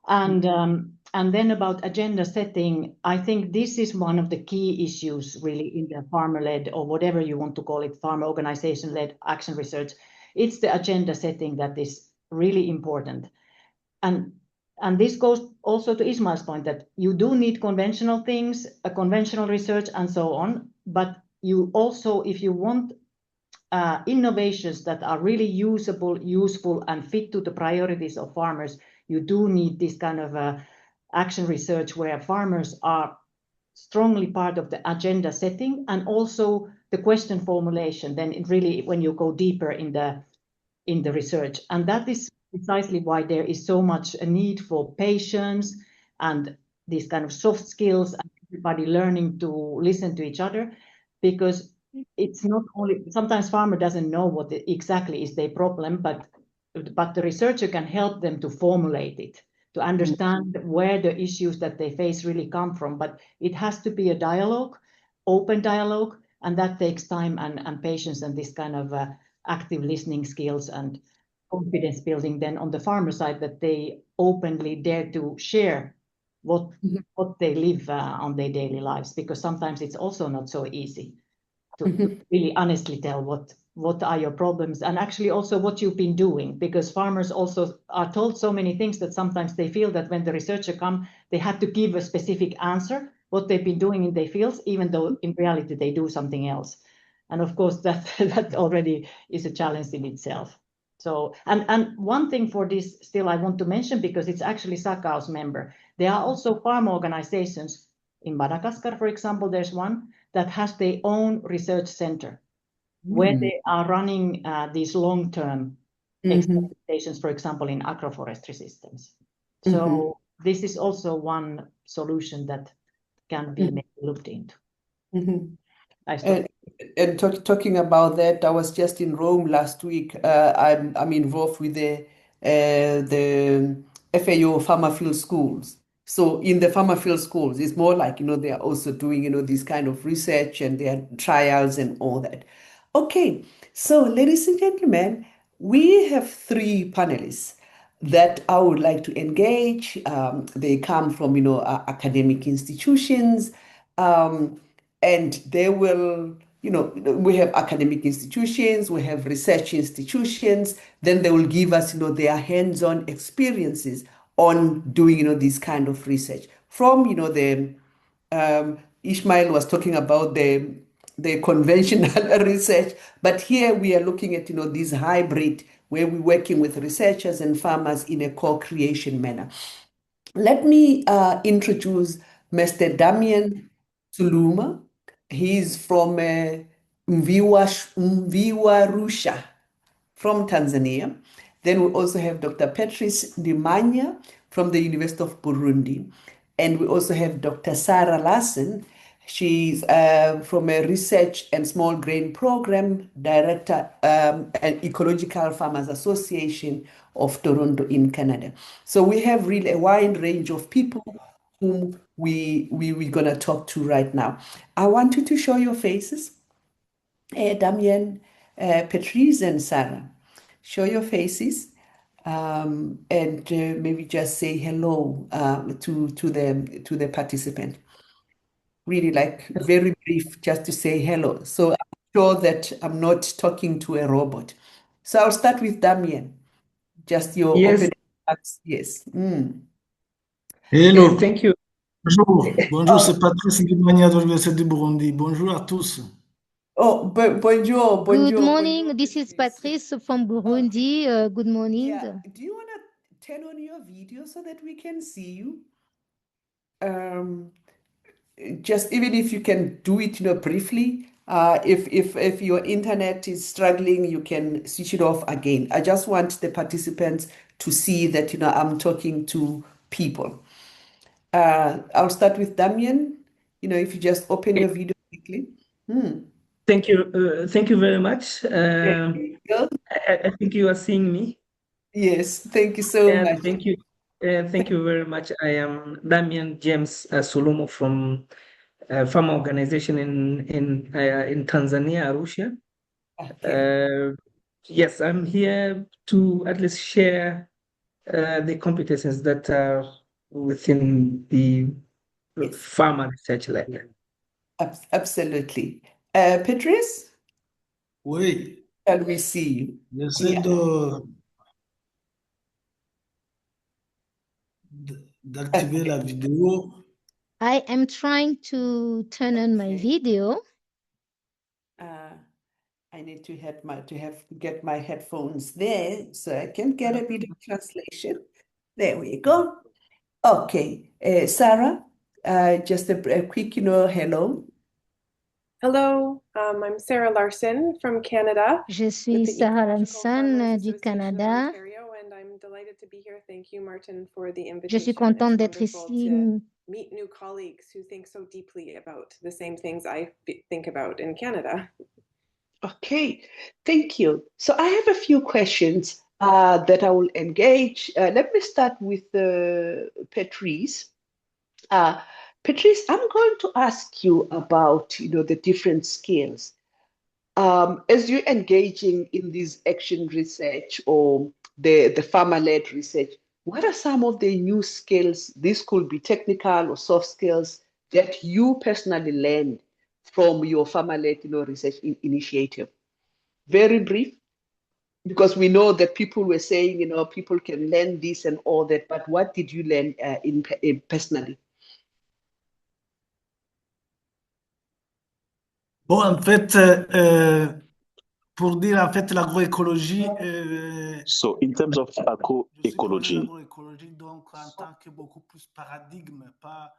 And then about agenda setting, I think this is one of the key issues really in the farmer-led, or whatever you want to call it, farmer organization-led action research. It's the agenda setting that is really important. And this goes also to Ismail's point that you do need conventional things, a conventional research and so on, but you also, if you want innovations that are really useful and fit to the priorities of farmers, you do need this kind of action research where farmers are strongly part of the agenda setting and also the question formulation. Then it really, when you go deeper in the research, and that is precisely why there is so much a need for patience and these kind of soft skills and everybody learning to listen to each other, because it's not only sometimes farmer doesn't know what exactly is their problem, but the researcher can help them to formulate it, to understand where the issues that they face really come from. But it has to be a dialogue, open dialogue, and that takes time and patience and this kind of active listening skills and confidence building then on the farmer side, that they openly dare to share what they live on their daily lives, because sometimes it's also not so easy to really honestly tell what are your problems and actually also what you've been doing, because farmers also are told so many things that sometimes they feel that when the researcher come, they have to give a specific answer what they've been doing in their fields, even though in reality they do something else. And of course that already is a challenge in itself. So and one thing for this still I want to mention, because it's actually SACAO's member, there are also farm organizations in Madagascar, for example. There's one that has their own research center where they are running these long-term experimentations, for example, in agroforestry systems. So this is also one solution that can be maybe looked into. I stop. And talking about that, I was just in Rome last week. I'm involved with the FAO Farmer Field Schools. So in the farmer field schools, it's more like, they are also doing, this kind of research and their trials and all that. Okay, so ladies and gentlemen, we have three panelists that I would like to engage. They come from, academic institutions, and they will, we have academic institutions, we have research institutions, then they will give us, their hands-on experiences on doing, this kind of research. From, the Ishmael was talking about the conventional research, but here we are looking at, this hybrid where we're working with researchers and farmers in a co-creation manner. Let me introduce Mr. Damien Suluma. He's from Mviwa Rusha from Tanzania. Then we also have Dr. Patrice Ndimanya from the University of Burundi. And we also have Dr. Sarah Larson. She's from a research and small grain program director and Ecological Farmers Association of Toronto in Canada. So we have really a wide range of people whom we're going to talk to right now. I want you to show your faces. Damien, Patrice, and Sarah. Show your faces and maybe just say hello to the participant. Really like very brief, just to say hello. So I'm sure that I'm not talking to a robot. So I'll start with Damien. Just your Yes, opening remarks. Yes. Hello, thank you. bonjour, bonjour, Oh, c'est Patrice Limania de l'Université du Burundi. Bonjour à tous. bonjour, Good bonjour, morning. bonjour, This is Patrice. Patrice from Okay. Burundi. Good morning. Yeah. Do you want to turn on your video so that we can see you? Um, just even if you can do it, briefly. If your internet is struggling, you can switch it off again. I just want the participants to see that I'm talking to people. I'll start with Damien. If you just open your video quickly. Thank you. Thank you very much. There you go. I think you are seeing me. Yes, thank you so And much. thank you. Thank you very much. I am Damian James Solomo from farm organization in Tanzania, Arusha. Okay. Yes, I'm here to at least share the competencies that are within the Yes, farmer research lab. absolutely. Patrice, Oui, can we see you? j'essaie Yeah. d'activer la vidéo. I am trying to turn on my Okay. video. I need to get my headphones there so I can get a bit of translation. There we go. Okay. Sarah, just a quick, hello. Hello, I'm Sarah Larson from Canada Je with suis the Sarah Ecological Farmers Lanson du Association of Canada. Ontario, and I'm delighted to be here. Thank you, Martin, for the Je suis invitation. contente It's d'être wonderful ici. to meet new colleagues who think so deeply about the same things I think about in Canada. Okay, thank you. So I have a few questions that I will engage. Let me start with Patrice. Patrice, I'm going to ask you about, the different skills. As you're engaging in this action research or the farmer-led research, what are some of the new skills? This could be technical or soft skills that you personally learned from your farmer-led, research initiative. Very brief, because we know that people were saying, people can learn this and all that, but what did you learn in personally? Bon, en fait, pour dire en fait l'agroécologie, So in terms of je suis plongé agroecology, l'agroécologie donc en tant que beaucoup plus paradigme, pas,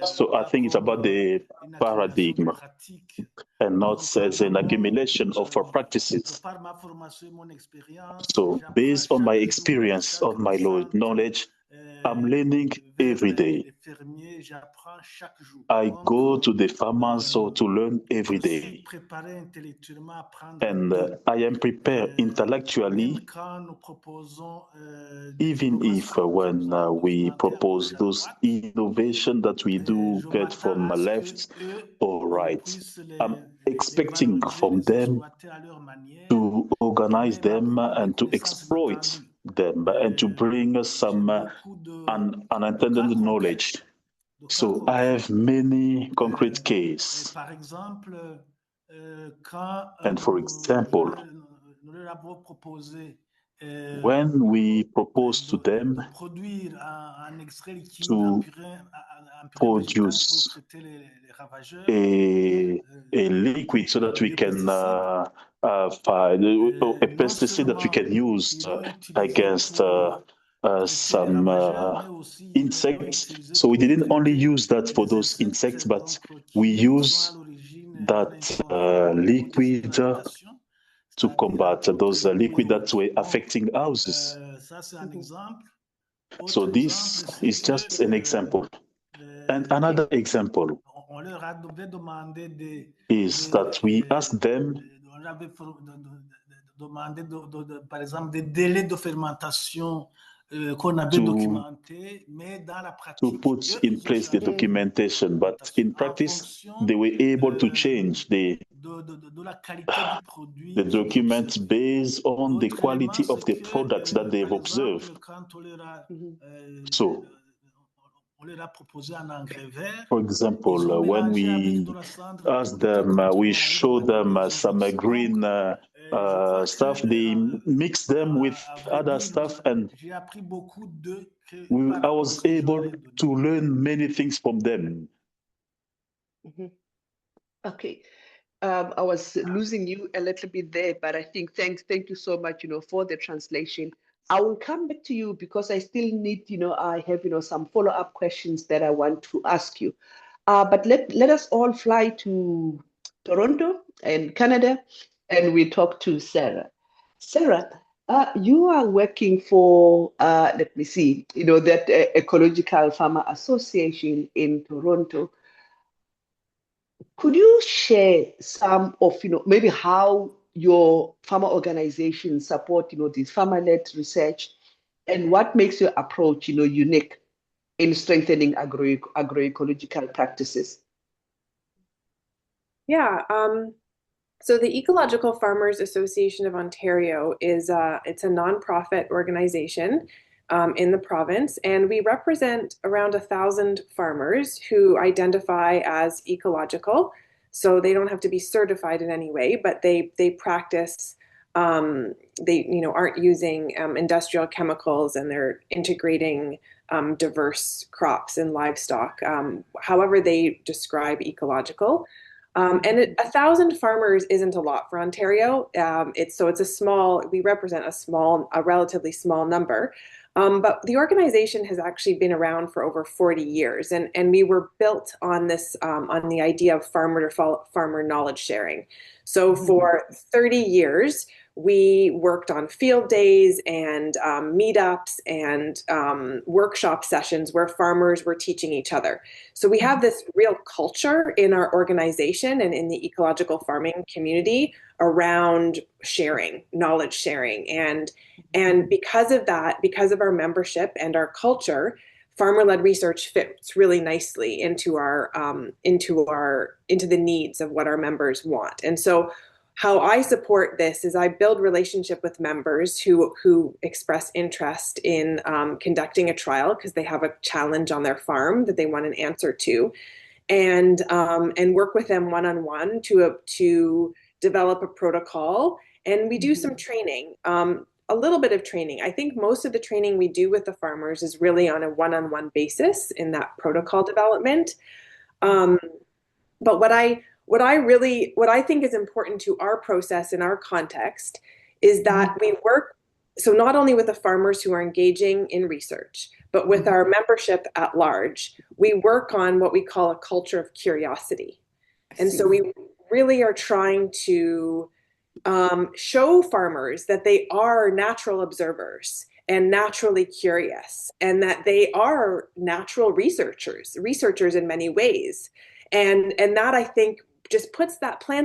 so I pas think it's about comme the une accumulation de paradigm pratiques. and not Donc, as an simplement, accumulation of our de practices. par ma formation et mon expérience, So j'apprends based on my chaque jour, experience, chaque on my descente knowledge, I'm learning vers every day. les fermiers, j'apprends chaque jour. I Donc, go to the farmers so to learn every je suis day. préparé intellectuellement à prendre And d'eux. I am prepared Même intellectually, quand nous proposons des even if innovations que when nous allons we documenter à propose gauche, à those droite, innovation that we do je get m'attends from à ce left qu'eux, or ils right. puissent I'm les expecting valoriser, from les them exploiter à leur manière to et organize même them apporter des and to connaissances exploit inattendues. them and to bring us J'ai some beaucoup de unintended cas concrets. knowledge. So I have many concrete cases. Par exemple, quand And for example, nous leur avons proposé when we propose to them de produire un extrait liquide to en purée végétale pour produce traiter les ravageurs, a liquid so that we les can pesticides, find a non pesticide that we seulement can use ils l'ont utilisé against pour traiter les some ravageurs, mais aussi ils l'ont insects. utilisé So we pour didn't only traiter use that for les those insectes insects, but donc, we qui sont à use l'origine de that l'incendie au dessus de liquid l'habitation, to c'est-à-dire combat contre those les liquid brûlures. that were Donc, affecting houses. ça c'est un exemple. So Autre this exemple, c'est is que just an example. And another example on leur avait demandé is that we ask them on avait demandé par exemple des délais de fermentation qu'on avait documentés, mais dans la to pratique, put in place the documentation, but in practice, they were able to change de la qualité du produit the documents based on the L'autre quality élément, of the c'est que, products that they've par observed. exemple, quand So, on leur a proposé un engrais vert, for ils example, ont when mélangé avec we de la cendre ask plutôt them, que we on a show demandé them d'autres some choses. green Donc, je crois stuff, que, they mix them with à vrai other dire, stuff, and j'ai appris beaucoup d'eux I par rapport à was ce que je leur able ai donné. to learn many things from them. Okay. I was losing you a little bit there, but I think thank you so much, for the translation. I will come back to you because I still need, I have, some follow-up questions that I want to ask you. But let us all fly to Toronto and Canada, and we talk to Sarah. Sarah, you are working for, let me see, that Ecological Farmer Association in Toronto. Could you share some of, maybe how your farmer organizations support, this farmer-led research, and what makes your approach, unique in strengthening agroecological practices? Yeah. So the Ecological Farmers Association of Ontario it's a nonprofit organization in the province, and we represent around 1,000 farmers who identify as ecological. So they don't have to be certified in any way, but they practice. They aren't using industrial chemicals, and they're integrating diverse crops and livestock. However, they describe ecological. And 1,000 farmers isn't a lot for Ontario. It's a small. We represent a relatively small number. But the organization has actually been around for over 40 years, and we were built on this on the idea of farmer to farmer knowledge sharing. So for 30 years, we worked on field days and meetups and workshop sessions where farmers were teaching each other. So we have this real culture in our organization and in the ecological farming community around sharing, knowledge sharing. And because of that, because of our membership and our culture, farmer-led research fits really nicely into the needs of what our members want. And so how I support this is I build relationship with members who express interest in conducting a trial because they have a challenge on their farm that they want an answer to, and work with them one-on-one to develop a protocol. And we do some training, a little bit of training. I think most of the training we do with the farmers is really on a one-on-one basis in that protocol development. But what I think is important to our process in our context is that we work so not only with the farmers who are engaging in research, but with our membership at large, we work on what we call a culture of curiosity. And so we really are trying to show farmers that they are natural observers and naturally curious, and that they are natural researchers in many ways. And that I think just plants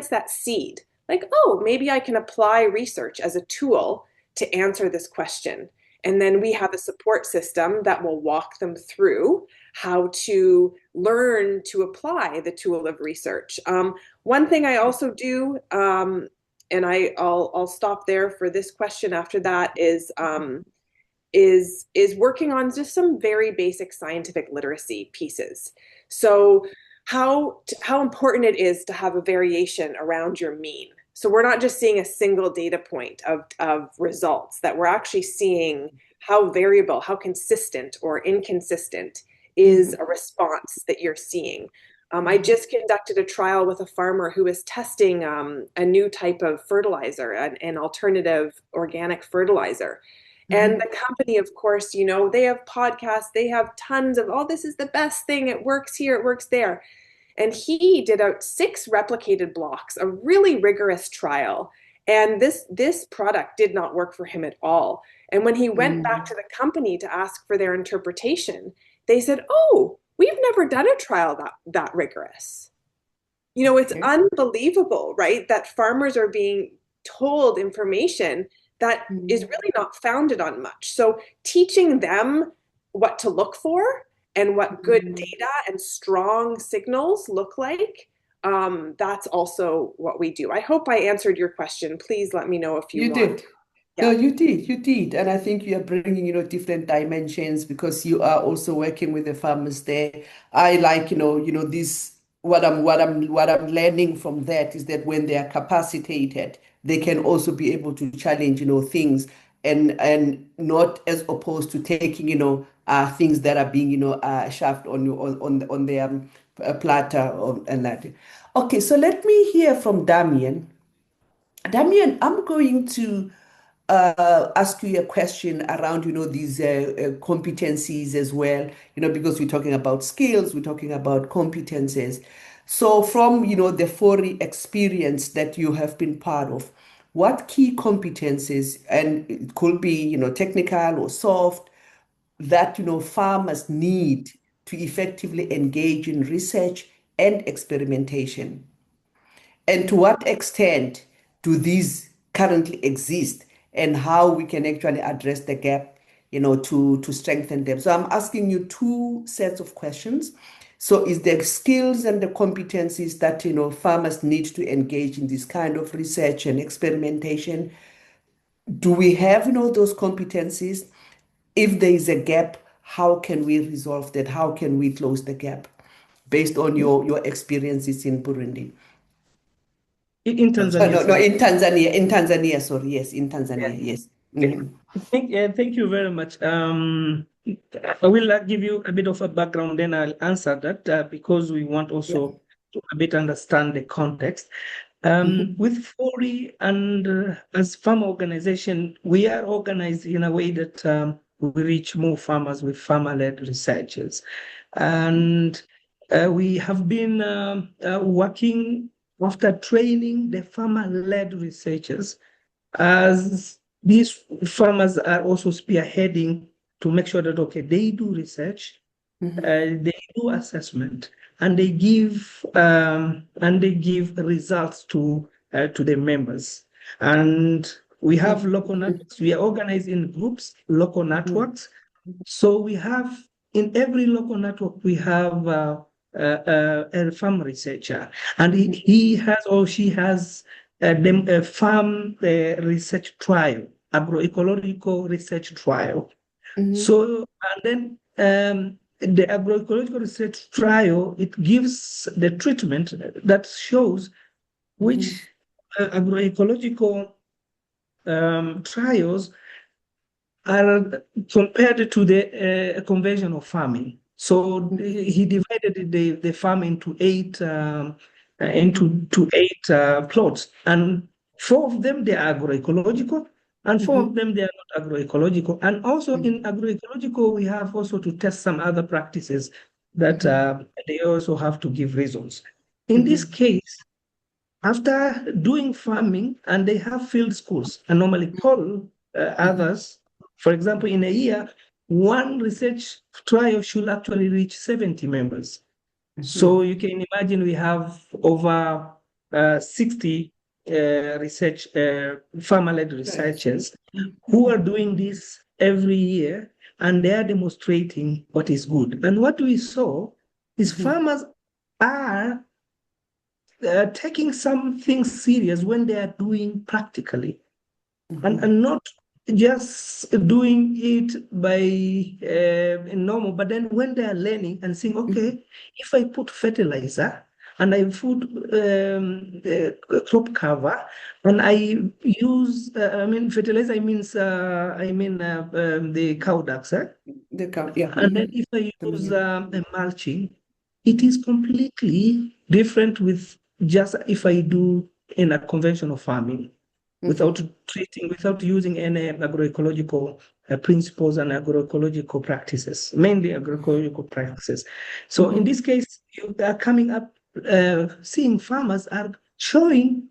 that seed, like, oh, maybe I can apply research as a tool to answer this question. And then we have a support system that will walk them through how to learn to apply the tool of research. One thing I also do, and I'll stop there for this question after that, is working on just some very basic scientific literacy pieces. So how important it is to have a variation around your mean. So we're not just seeing a single data point of results, that we're actually seeing how variable, how consistent or inconsistent is a response that you're seeing. I just conducted a trial with a farmer who was testing a new type of fertilizer, an alternative organic fertilizer. And the company, of course, they have podcasts, they have tons of, oh, this is the best thing, it works here, it works there. And he did out 6 replicated blocks, a really rigorous trial. And this product did not work for him at all. And when he went back to the company to ask for their interpretation, they said, oh, we've never done a trial that rigorous. You know, it's unbelievable, right? That farmers are being told information that is really not founded on much. So teaching them what to look for and what good data and strong signals look like, that's also what we do. I hope I answered your question. Please let me know if you want. did. No, you did. And I think you are bringing, different dimensions because you are also working with the farmers there. I like, this, what I'm learning from that is that when they are capacitated, they can also be able to challenge, things and not as opposed to taking, things that are being, shoved on you on their platter and that. Okay, so let me hear from Damien. Damien, I'm going to ask you a question around, these competencies as well, because we're talking about skills, we're talking about competences. So from, the 4 experience that you have been part of, what key competencies, and it could be, technical or soft, that, farmers need to effectively engage in research and experimentation? And to what extent do these currently exist and how we can actually address the gap, to strengthen them? So I'm asking you 2 sets of questions. So is there skills and the competencies that, farmers need to engage in this kind of research and experimentation? Do we have, those competencies? If there is a gap, how can we resolve that? How can we close the gap based on your experiences in Burundi? In Tanzania, No, sorry. In Tanzania, sorry. Yes, in Tanzania, yes. Thank you very much. I will give you a bit of a background, then I'll answer that because we want also to a bit understand the context. With FORI and as farm organization, we are organized in a way that we reach more farmers with farmer-led researchers. And we have been working after training the farmer-led researchers, as these farmers are also spearheading to make sure that, okay, they do research, they do assessment, and they give results to the members. And we have local networks. We are organized in groups, local networks. So we have in every local network we have a farm researcher, and he has or she has a farm research trial, agroecological research trial. So, and then the agroecological research trial, it gives the treatment that shows which agroecological trials are compared to the conventional farming. So he divided the farm into eight plots, and 4 of them they are agroecological, and 4 of them they are not agroecological. And also in agroecological, we have also to test some other practices that they also have to give results. In this case, after doing farming, and they have field schools, and normally call others. For example, in a year, one research trial should actually reach 70 members. So you can imagine we have over 60 research farmer-led researchers who are doing this every year, and they are demonstrating what is good. And what we saw is farmers are taking some things serious when they are doing practically, and not just doing it by normal, but then when they are learning and saying, okay, if I put fertilizer and I put crop cover and I use, fertilizer means, the cow ducks, The cow, yeah. and then if I use a mulching, it is completely different with just if I do in a conventional farming without using any agroecological principles and agroecological practices, mainly agroecological practices. So in this case, you are coming up, seeing farmers are showing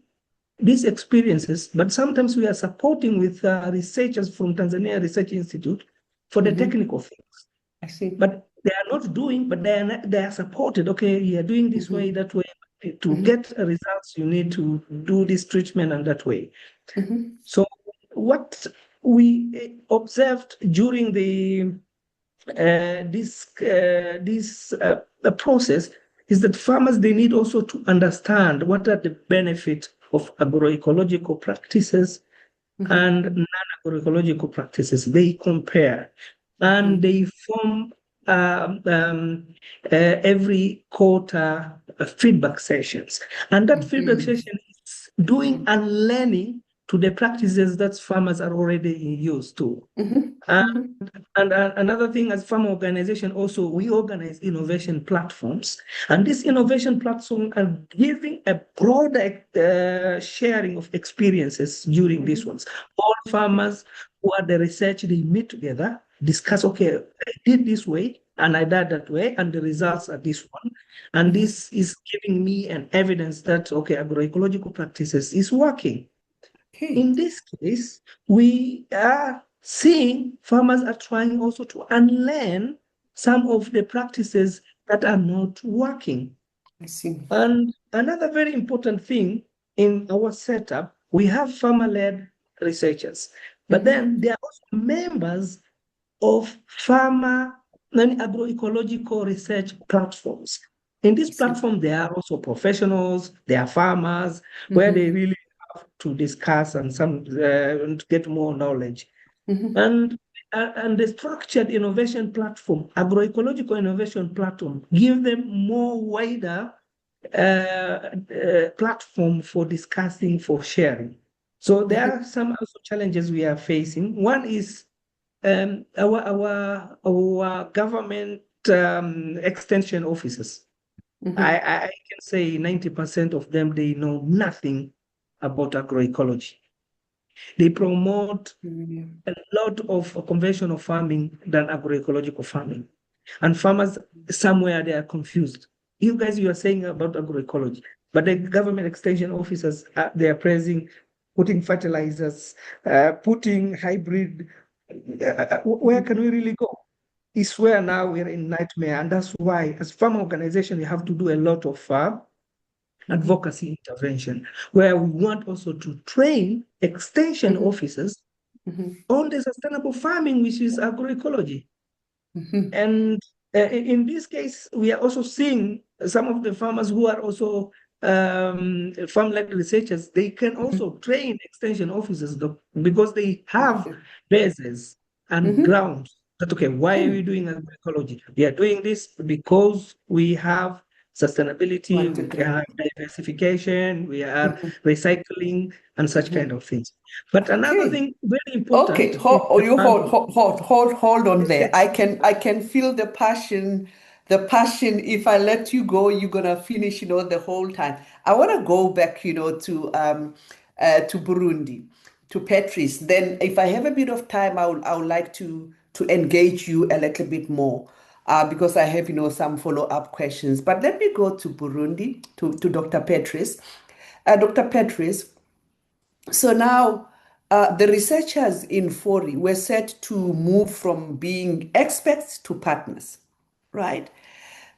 these experiences, but sometimes we are supporting with researchers from Tanzania Research Institute for the technical things. I see. But they are not doing, but they are supported. Okay, you are doing this way, that way. To get results, you need to do this treatment and that way. So what we observed during the process is that farmers, they need also to understand what are the benefits of agroecological practices and non-agroecological practices. They compare and they form every quarter feedback sessions. And that feedback session is doing and learning to the practices that farmers are already used to. And another thing, as farm organization, also we organize innovation platforms, and these innovation platforms are giving a broader sharing of experiences during these ones. All farmers who are the research, they meet together, discuss, okay, I did this way and I did that way, and the results are this one. And this is giving me an evidence that, okay, agroecological practices is working. In this case, we are seeing farmers are trying also to unlearn some of the practices that are not working. I see. And another very important thing in our setup, we have farmer-led researchers, but then there are also members of farmer and agroecological research platforms. In this platform, there are also professionals, there are farmers, where they really have to discuss and to get more knowledge. And the structured innovation platform, agroecological innovation platform, give them more wider platform for discussing, for sharing. So there are some also challenges we are facing. One is our government extension officers. I can say 90% of them, they know nothing about agroecology. They promote a lot of conventional farming than agroecological farming. And farmers, somewhere they are confused. You guys, you are saying about agroecology, but the government extension officers, they are praising putting fertilizers, putting hybrid. Where can we really go? It's where now we're in nightmare. And that's why, as farm organization, you have to do a lot of advocacy intervention, where we want also to train extension officers on the sustainable farming, which is agroecology. And in this case, we are also seeing some of the farmers who are also farm-led researchers, they can also train extension officers because they have bases and grounds that, okay, why are we doing agroecology? We are doing this because we have sustainability, we have diversification, we are recycling, and such kind of things. But another thing very important. Okay, hold on there. I can feel the passion. The passion. If I let you go, you're gonna finish, the whole time. I want to go back, to Burundi, to Patrice. Then, if I have a bit of time, I would like to engage you a little bit more, because I have, some follow-up questions. But let me go to Burundi, to Dr. Patrice. Dr. Patrice, so now the researchers in Fori were set to move from being experts to partners, right?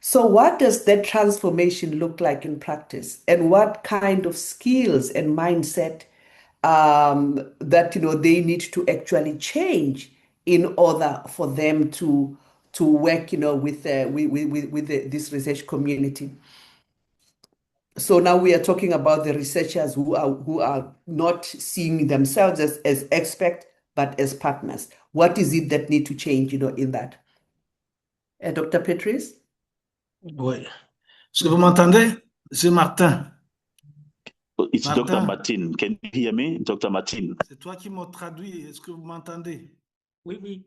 So what does that transformation look like in practice? And what kind of skills and mindset that they need to actually change in order for them to work with this research community? So now we are talking about the researchers who are not seeing themselves as experts, but as partners. What is it that need to change, in that? Dr. Patrice? Oui. Est-ce que vous m'entendez? C'est Martin. It's Dr. Martin. Can you hear me, Dr. Martin? C'est toi qui m'as traduit. Est-ce que vous m'entendez? Oui,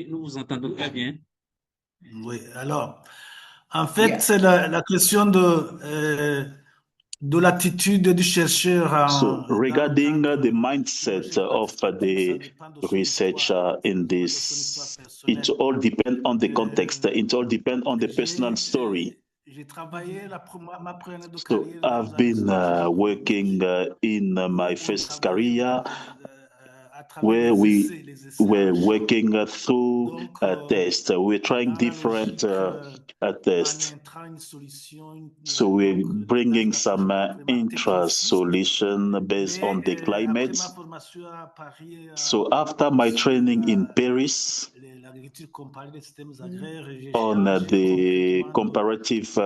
nous vous entendons très bien. Oui, alors, en fait, c'est la question de l'attitude du chercheur. So regarding the mindset of the researcher in this, it all depends on the context. It all depends on the personal story. So I've been working in my first career where les we essais, les essais were à champ. working through Donc, tests. We're trying dans la different logique, en tests. intrant une solution, So we're donc, bringing dans some l'approche vraiment intra-solution techniciste. based on the Mais après climate. ma formation à Paris, So after my sur training in Paris l'agriculture comparée des systèmes agraires, j'ai on changé the complètement comparative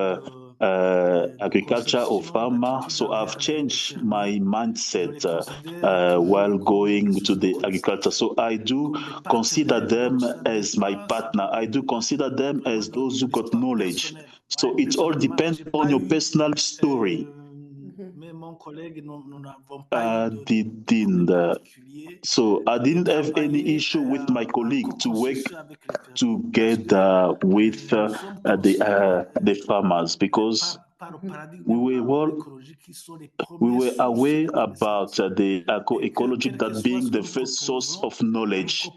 de agriculture of conception, farmer, d'attitude so I've envers les changed my fermiers. Je les mindset considère while toujours comme des going to sujets de the agriculture. connaissance, So I do comme des consider partenaires. Donc, them ça as my dépasse partner. I do consider them vraiment as those de who got l'histoire knowledge. personnelle. So Moi, it all personnellement, depends j'ai on pas your eu, personal story. mais mon collègue, nous n'avons pas eu de problème Didn't particulier so I de didn't have any travailler issue with my en colleague to work co-construction avec les fermiers parce que together with nous sommes conscients the farmers because par le paradigme we même were agroécologique qui sont les we premières were sources aware de about connaissances the et que agroecology quel que that soit being ce que the nous first source proposons, of knowledge.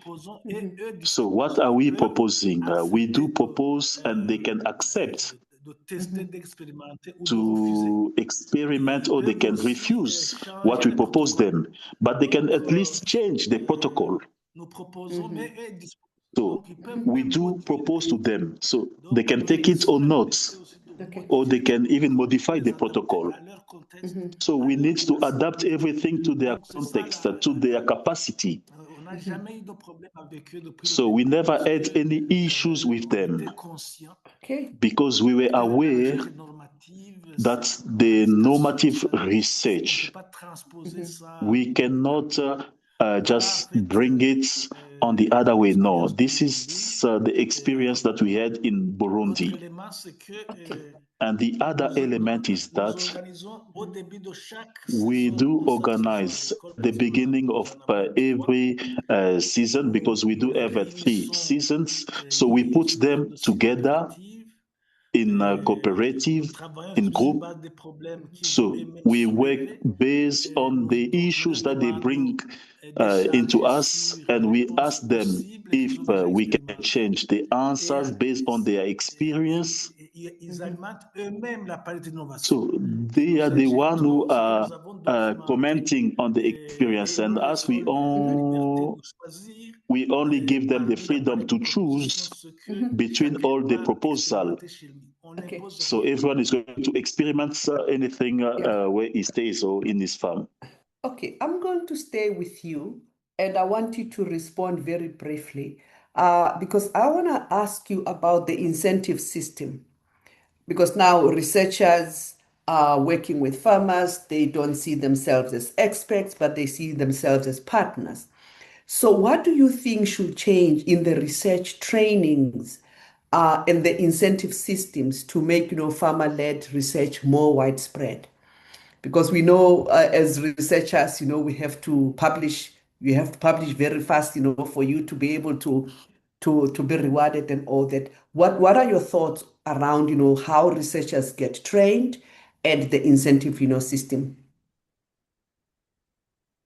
et eux So what disposent, are ils we peuvent proposing? We do accepter propose and they can accept de tester, d'expérimenter ou de refuser. to experiment Ils or they peuvent can aussi refuse what changer we les propose protocoles. them, but they can Donc, at least change the protocol. nous proposons, mais eux disposent. So Donc, ils peuvent we même do modifier le propose to protocole. them. So they Donc, can nous leur take it laissons or la not, liberté aussi de or modifier they le can even protocole pour modify the les adapter protocol. à leur contexte, So à we leur need to capacité. adapt everything to their Donc, c'est ça context, to their capacity. on n'a jamais eu de problème avec eux depuis So le we début never parce had que any issues with on était them conscients because we were que la aware recherche normative, that c'est the des citations, normative on ne peut research, pas transposer ça we cannot voilà, en just fait, bring it on the other way. No, l'expérience du this Burundi. is the experience that we had in L'autre Burundi. élément, c'est que And the other element is nous that organisons au début de chaque we saison, do de chaque saison organize agricole, the parce que beginning nous of en avons trois, every season because we do nous les have three réunissons seasons. So we put sous forme them de together coopérative. in a Nous cooperative, travaillons in sur group. base des problèmes qu'ils ont So eux-mêmes we work soulevés. based on Nous the leur issues that they demandons bring into d'échanger us, sur and les we réponses ask them possibles if qu'ils ont déjà we can expérimentées. change the answers based on their experience. Ils alimentent eux-mêmes la parité d'innovation. So they are the one who Ce que are nous avons documenté, commenting on the experience, et nous and leur as laissons la liberté de choisir we only give them the parmi la freedom palette to de propositions choose ce que between chacun all the va proposals. expérimenter chez lui. On n'impose So rien. everyone is going to experiment anything where he stays or in his farm. Okay, I'm going to stay with you and I want you to respond very briefly because I want to ask you about the incentive system. Because now researchers are working with farmers, they don't see themselves as experts, but they see themselves as partners. So, what do you think should change in the research trainings and the incentive systems to make farmer-led research more widespread? Because we know as researchers, we have to publish. You have to publish very fast, for you to be able to be rewarded and all that. What are your thoughts around, how researchers get trained and the incentive, system?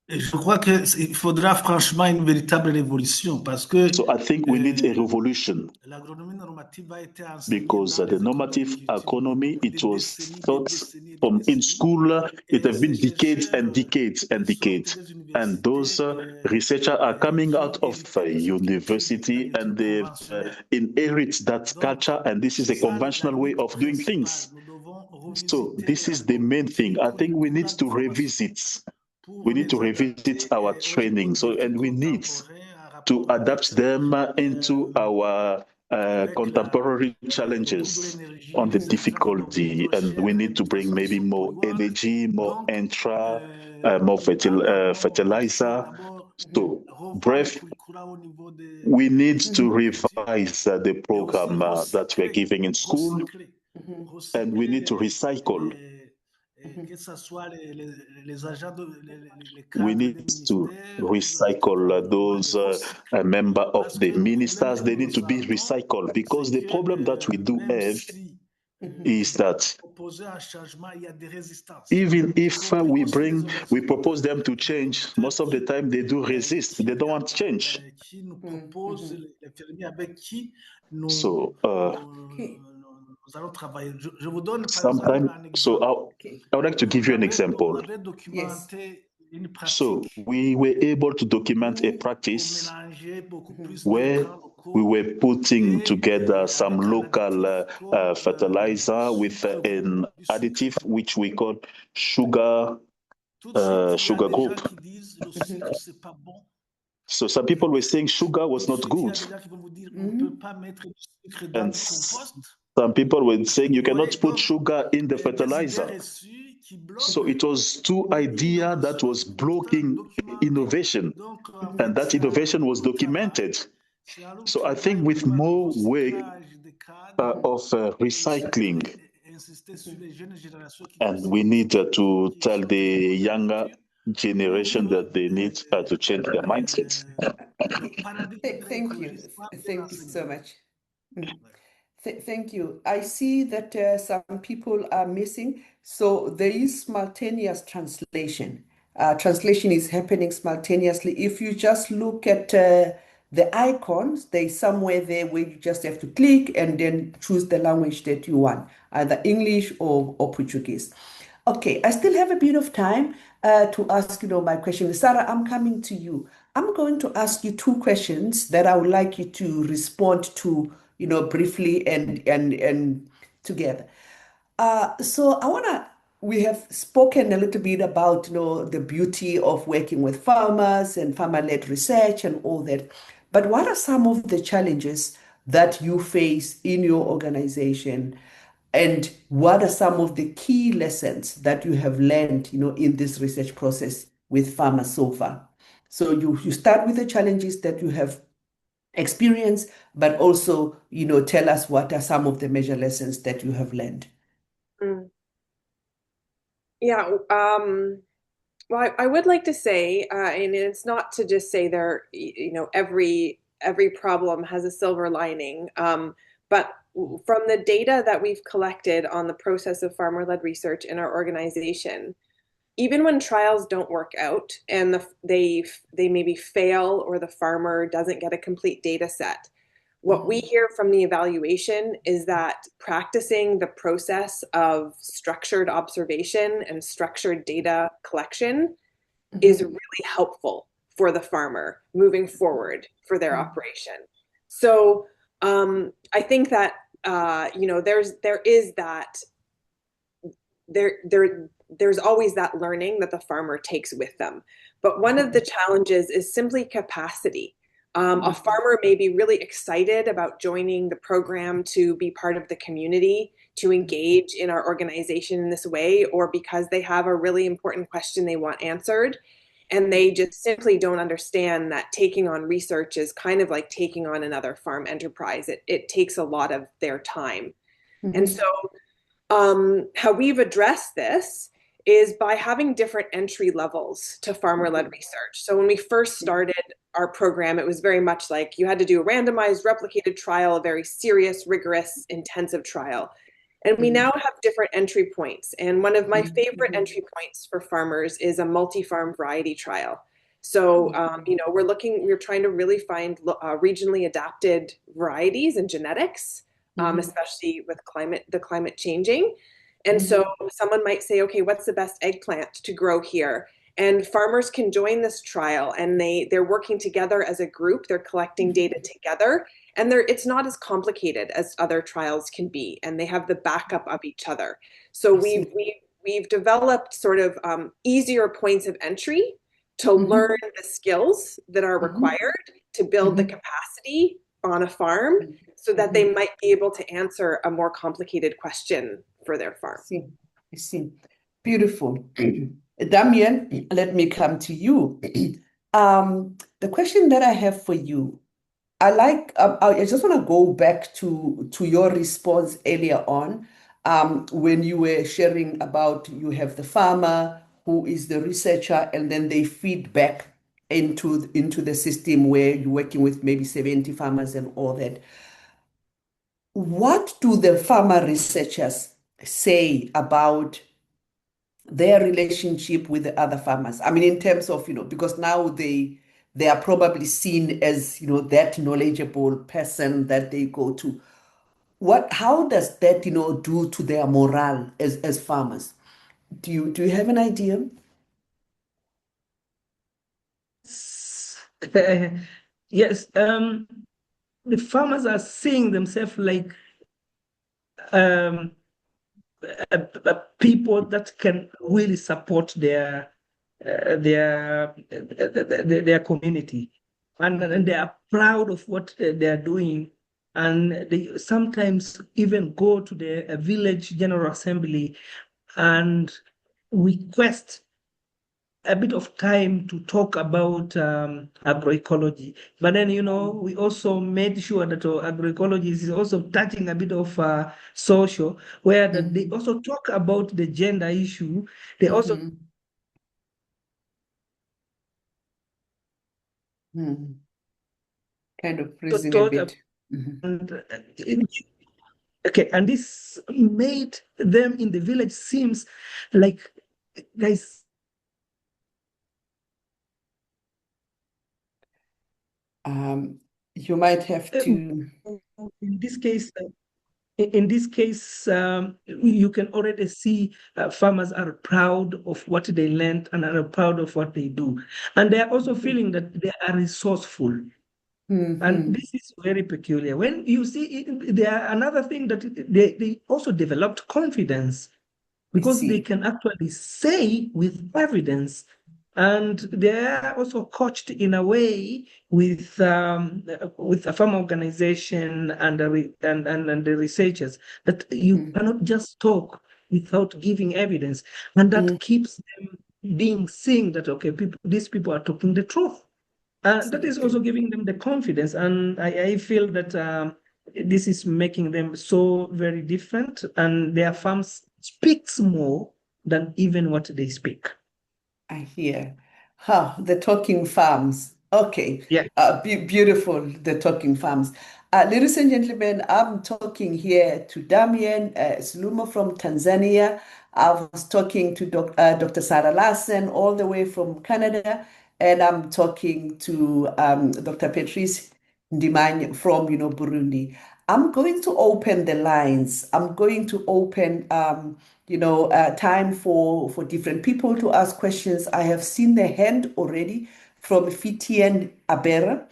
Et je crois qu'il faudra franchement une véritable révolution parce que So I think we need a revolution l'agronomie normative a été enseignée because dans the les écoles normative d'agriculture economy, des it was décennies, des taught décennies et des from in décennies. school, it Et has been ces decades chercheurs and decades and qui sortent decades. des And those universités researchers are coming qui ont out of hérité de cette culture de university l'agriculture and they conventionnelle. inherit that Donc, culture, and this is c'est a ça la conventional way limite of doing principale. things. Nous devons So revisiter this is the main thing. I think we need curriculum de to formation revisit. pour We need to les revisit adapter our aux training. So, défis and we need contemporains en to rapport adapt them into our avec contemporary le prix de challenges l'énergie, on the les intrants difficulty, trop and we chers, les need to bring mutations qui maybe sont more polluantes. energy, more Donc, more d'abord refaire fertilizer. So, revoir le bref, curriculum au niveau we need des to agricultures revise the et aussi program that we're giving in school, and we need to recycle. Que ce soit les agents, les We cadres need des to ministères, les autorités de recycle l'environnement, les those recycler. members of Parce que the le problème ministers. que They nous need to be ressentons, recycled because c'est the que problem that we do même have si is that proposer un changement, il y a des résistances. even Y if compris aussi des we organismes propose them to change, most of the time they do resist. They don't want change. qui nous proposent les fermiers avec qui nous, So nous allons travailler. Je vous donne par exemple sometimes, un so exemple. I would like to give you an On example. avait documenté une So pratique we were able to document a où on practice mélangeait beaucoup plus where d'intrants we locaux were putting et together some avec un local additif comme fertilizer with sucre an du sucre. additive which we call sugar Tout de suite, il y a sugar des gens group. qui disent le sucre, c'est pas bon. So some people were saying sugar Tout was de not suite, il y a good, des gens qui vont vous dire on ne peut pas mettre du sucre dans and du compost. some people were saying you Vous voyez, cannot put donc, sugar in the des idées fertilizer. reçues qui So bloquent it was two ideas that was blocking documenté. innovation, Donc, en and fait, that c'est un innovation was lourd travail. documented. C'est un lourd So I travail think with vraiment de more way recyclage des cadres of et recycling, surtout insister sur les jeunes générations qui and we need to qui tell sont the très younger nature generation pour that they need to change their mindsets. le paradigme de Thank you. l'écologie soit bien Thank you so enseigné. much. Mm. Ouais. Thank you. I see that some people are missing. So there is simultaneous translation. Translation is happening simultaneously. If you just look at the icons, there's somewhere there where you just have to click and then choose the language that you want, either English or Portuguese. Okay, I still have a bit of time to ask, my question. Sarah, I'm coming to you. I'm going to ask you two questions that I would like you to respond to, briefly and together. So we have spoken a little bit about, the beauty of working with farmers and farmer-led research and all that. But what are some of the challenges that you face in your organization? And what are some of the key lessons that you have learned, in this research process with farmers so far? So you start with the challenges that you have experienced, but also, tell us what are some of the major lessons that you have learned. Mm. Yeah, well, I would like to say, and it's not to just say every problem has a silver lining, but from the data that we've collected on the process of farmer-led research in our organization, even when trials don't work out and they maybe fail or the farmer doesn't get a complete data set, what we hear from the evaluation is that practicing the process of structured observation and structured data collection is really helpful for the farmer moving forward for their operation. So I think that there's always that learning that the farmer takes with them. But one of the challenges is simply capacity. A farmer may be really excited about joining the program to be part of the community, to engage in our organization in this way, or because they have a really important question they want answered. And they just simply don't understand that taking on research is kind of like taking on another farm enterprise. It takes a lot of their time. And so how we've addressed this is by having different entry levels to farmer-led research. So when we first started our program, it was very much like you had to do a randomized, replicated trial, a very serious, rigorous, intensive trial. And we now have different entry points. And one of my favorite entry points for farmers is a multi-farm variety trial. So, we're trying to really find regionally adapted varieties and genetics, especially with the climate changing. And so someone might say, okay, what's the best eggplant to grow here? And farmers can join this trial and they're working together as a group. They're collecting data together, and it's not as complicated as other trials can be, and they have the backup of each other. So we've developed sort of easier points of entry to learn the skills that are required to build the capacity on a farm so that they might be able to answer a more complicated question for their farm. I see. Beautiful. Damien, let me come to you. The question that I have for you, I just want to go back to your response earlier on, when you were sharing about you have the farmer who is the researcher, and then they feed back into the system where you're working with maybe 70 farmers and all that. What do the farmer researchers say about their relationship with the other farmers? I mean, in terms of, because now they are probably seen as, that knowledgeable person that they go to. How does that, do to their morale as farmers? Do you have an idea? Yes, the farmers are seeing themselves like um, people that can really support their community, and they are proud of what they are doing, and they sometimes even go to the village general assembly and request a bit of time to talk about agroecology. But then, we also made sure that agroecology is also touching a bit of social, where that they also talk about the gender issue. They also kind of freezing a talk bit. and okay, and this made them in the village seems like guys. You might have to. In this case, you can already see farmers are proud of what they learned and are proud of what they do. And they are also feeling that they are resourceful. And this is very peculiar. When you see another thing that they also developed confidence because they can actually say with evidence, and they are also coached in a way with a farm organization and the researchers that you cannot just talk without giving evidence, and that keeps them being seen that okay, these people are talking the truth. That is also giving them the confidence, and I feel that this is making them so very different, and their farms speaks more than even what they speak. I hear. The talking farms. Okay. Yeah. Beautiful, the talking farms. Ladies and gentlemen, I'm talking here to Damien Sluma from Tanzania. I was talking to Dr. Sarah Larsen all the way from Canada, and I'm talking to Dr. Patrice Ndimanye from, Burundi. I'm going to open the lines. I'm going to open, time for different people to ask questions. I have seen the hand already from Fitien Abera.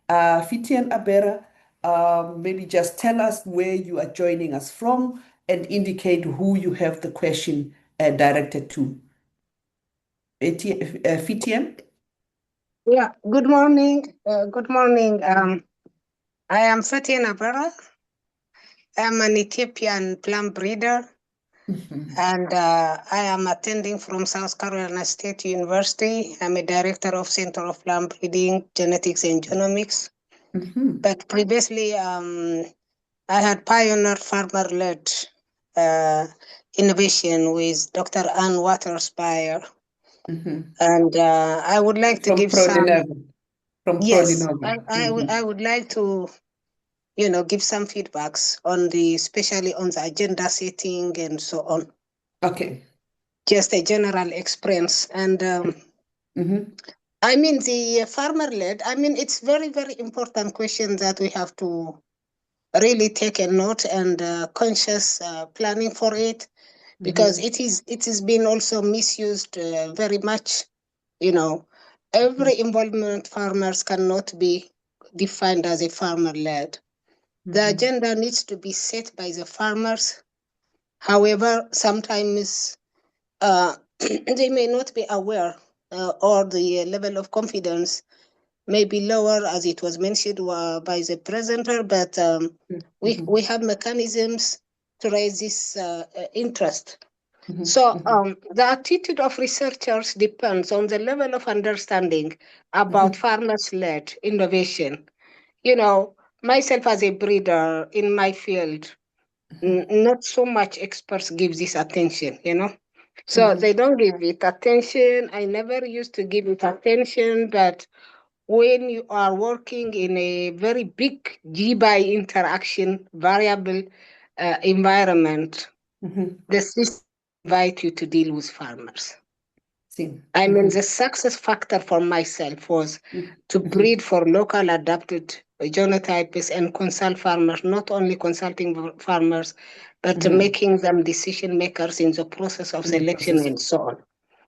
Fitien Abera, maybe just tell us where you are joining us from and indicate who you have the question directed to. Fitien? Yeah, good morning. Good morning. I am Fatia Nabara. I'm an Ethiopian plum breeder, and I am attending from South Carolina State University. I'm a director of Center of Plum Breeding, Genetics and Genomics. But previously, I had pioneered farmer-led innovation with Dr. Ann Waters-Beyer. And I would like to give some... Yes, I would like to, give some feedbacks on especially on the agenda setting and so on. Okay. Just a general experience. And I mean, the farmer-led, it's very, very important question that we have to really take a note and conscious planning for it, because it is being also misused very much. Every involvement farmers cannot be defined as a farmer-led. The agenda needs to be set by the farmers. However, sometimes they may not be aware, or the level of confidence may be lower, as it was mentioned by the presenter, but we have mechanisms to raise this interest. So the attitude of researchers depends on the level of understanding about farmers-led innovation. Myself as a breeder in my field, not so much experts give this attention, So they don't give it attention. I never used to give it attention, but when you are working in a very big G-by interaction variable environment, the system invite you to deal with farmers. The success factor for myself was to breed for local adapted genotypes and consult farmers, not only consulting farmers, but making them decision makers in the process of selection and so on.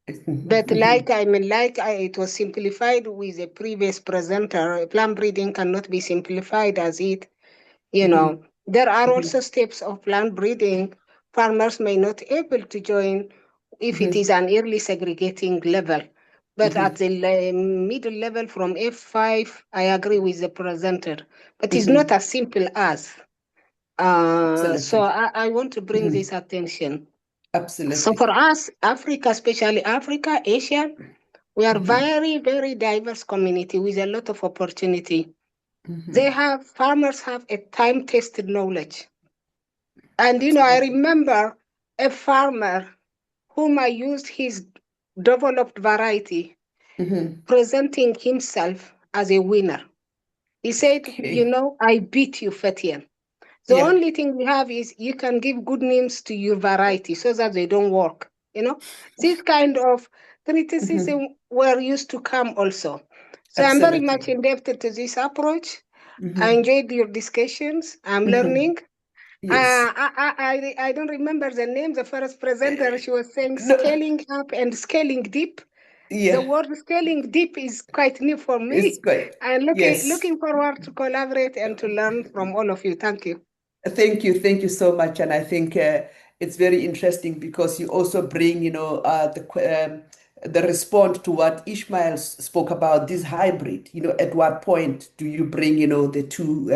But it was simplified with the previous presenter. Plant breeding cannot be simplified as it, There are also steps of plant breeding. Farmers may not able to join if it is an early segregating level. But at the middle level from F5, I agree with the presenter. But it's not as simple as. So I want to bring this attention. Absolutely. So for us, Africa, especially Africa, Asia, we are very, very diverse community with a lot of opportunity. Farmers have a time-tested knowledge. And, I remember a farmer whom I used his developed variety, presenting himself as a winner. He said, I beat you, Fetian. The only thing we have is you can give good names to your variety so that they don't work. This kind of criticism were used to come also. So I'm very much indebted to this approach. I enjoyed your discussions. I'm learning. Yes. I don't remember the name. The first presenter, she was saying scaling up and scaling deep. Yeah. The word scaling deep is quite new for me. It's quite. I'm looking forward to collaborate and to learn from all of you. Thank you. Thank you so much. And I think it's very interesting because you also bring, the response to what Ishmael spoke about, this hybrid. At what point do you bring, the two,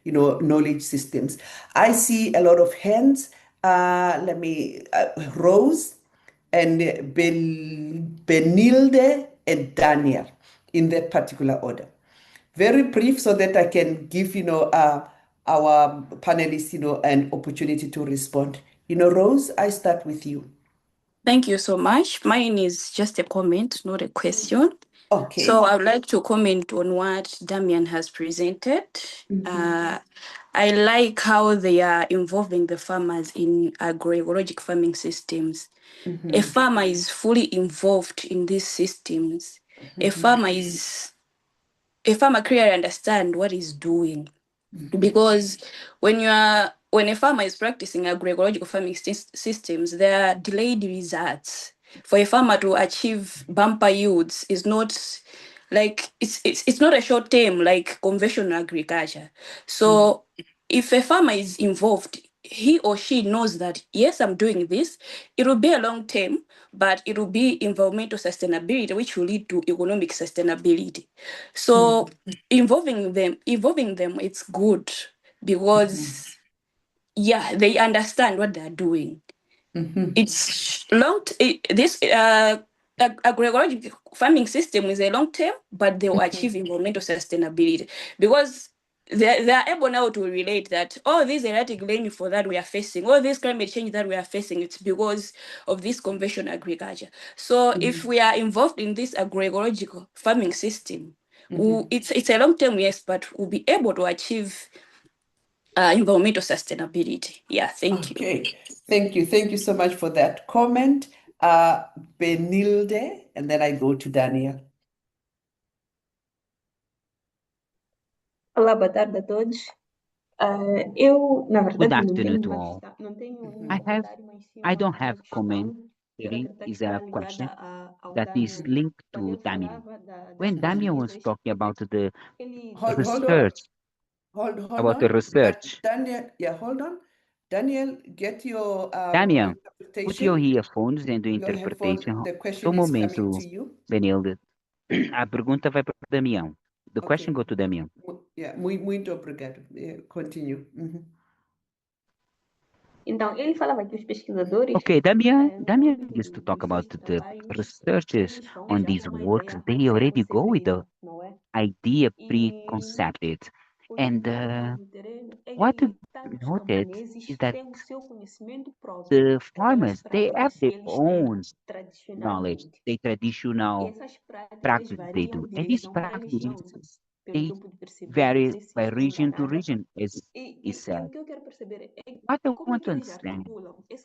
knowledge systems? I see a lot of hands. Rose and Benilde and Daniel in that particular order. Very brief so that I can give, our panelists, an opportunity to respond. Rose, I start with you. Thank you so much. Mine is just a comment, not a question. Okay. So I would like to comment on what Damian has presented. I like how they are involving the farmers in agroecologic farming systems. A farmer is fully involved in these systems. A farmer clearly understands what he's doing. Because when a farmer is practicing agroecological farming systems, there are delayed results. For a farmer to achieve bumper yields is not like it's not a short term like conventional agriculture. So if a farmer is involved, he or she knows that yes, I'm doing this. It will be a long term, but it will be environmental sustainability, which will lead to economic sustainability. So involving them, it's good because they understand what they're doing. It's this agroecological farming system is a long term, but they will achieve environmental sustainability because they are able now to relate that this erratic rainfall that we are facing, all this climate change that we are facing, it's because of this conventional agriculture. So if we are involved in this agroecological farming system, it's a long term, yes, but we'll be able to achieve environmental sustainability. Yeah, thank you. Okay, thank you so much for that comment, Benilde, and then I go to Daniel. Olá, boa tarde a todos. Eu, na Good verdade, afternoon to all. I don't have comment. Really, is a question that is linked to Damian. When Damian was talking about the research, Hold about on. the research, Daniel, hold on. Daniel, get your Damian, put interpretation. your earphones and do Your headphone. interpretation. The Só question um is coming momento, to you. Benilde. A pergunta vai para o Damião. The question Okay. go to Damião. Yeah, muito obrigado. Continue. Então, ele falava que os pesquisadores Okay, Damian used to talk about the researchers on these works. They already go with the idea preconceived. And what we noted is that the farmers, they have their own knowledge, their traditional practices they do. And these practices, they vary by region to region, as is said. What I want to understand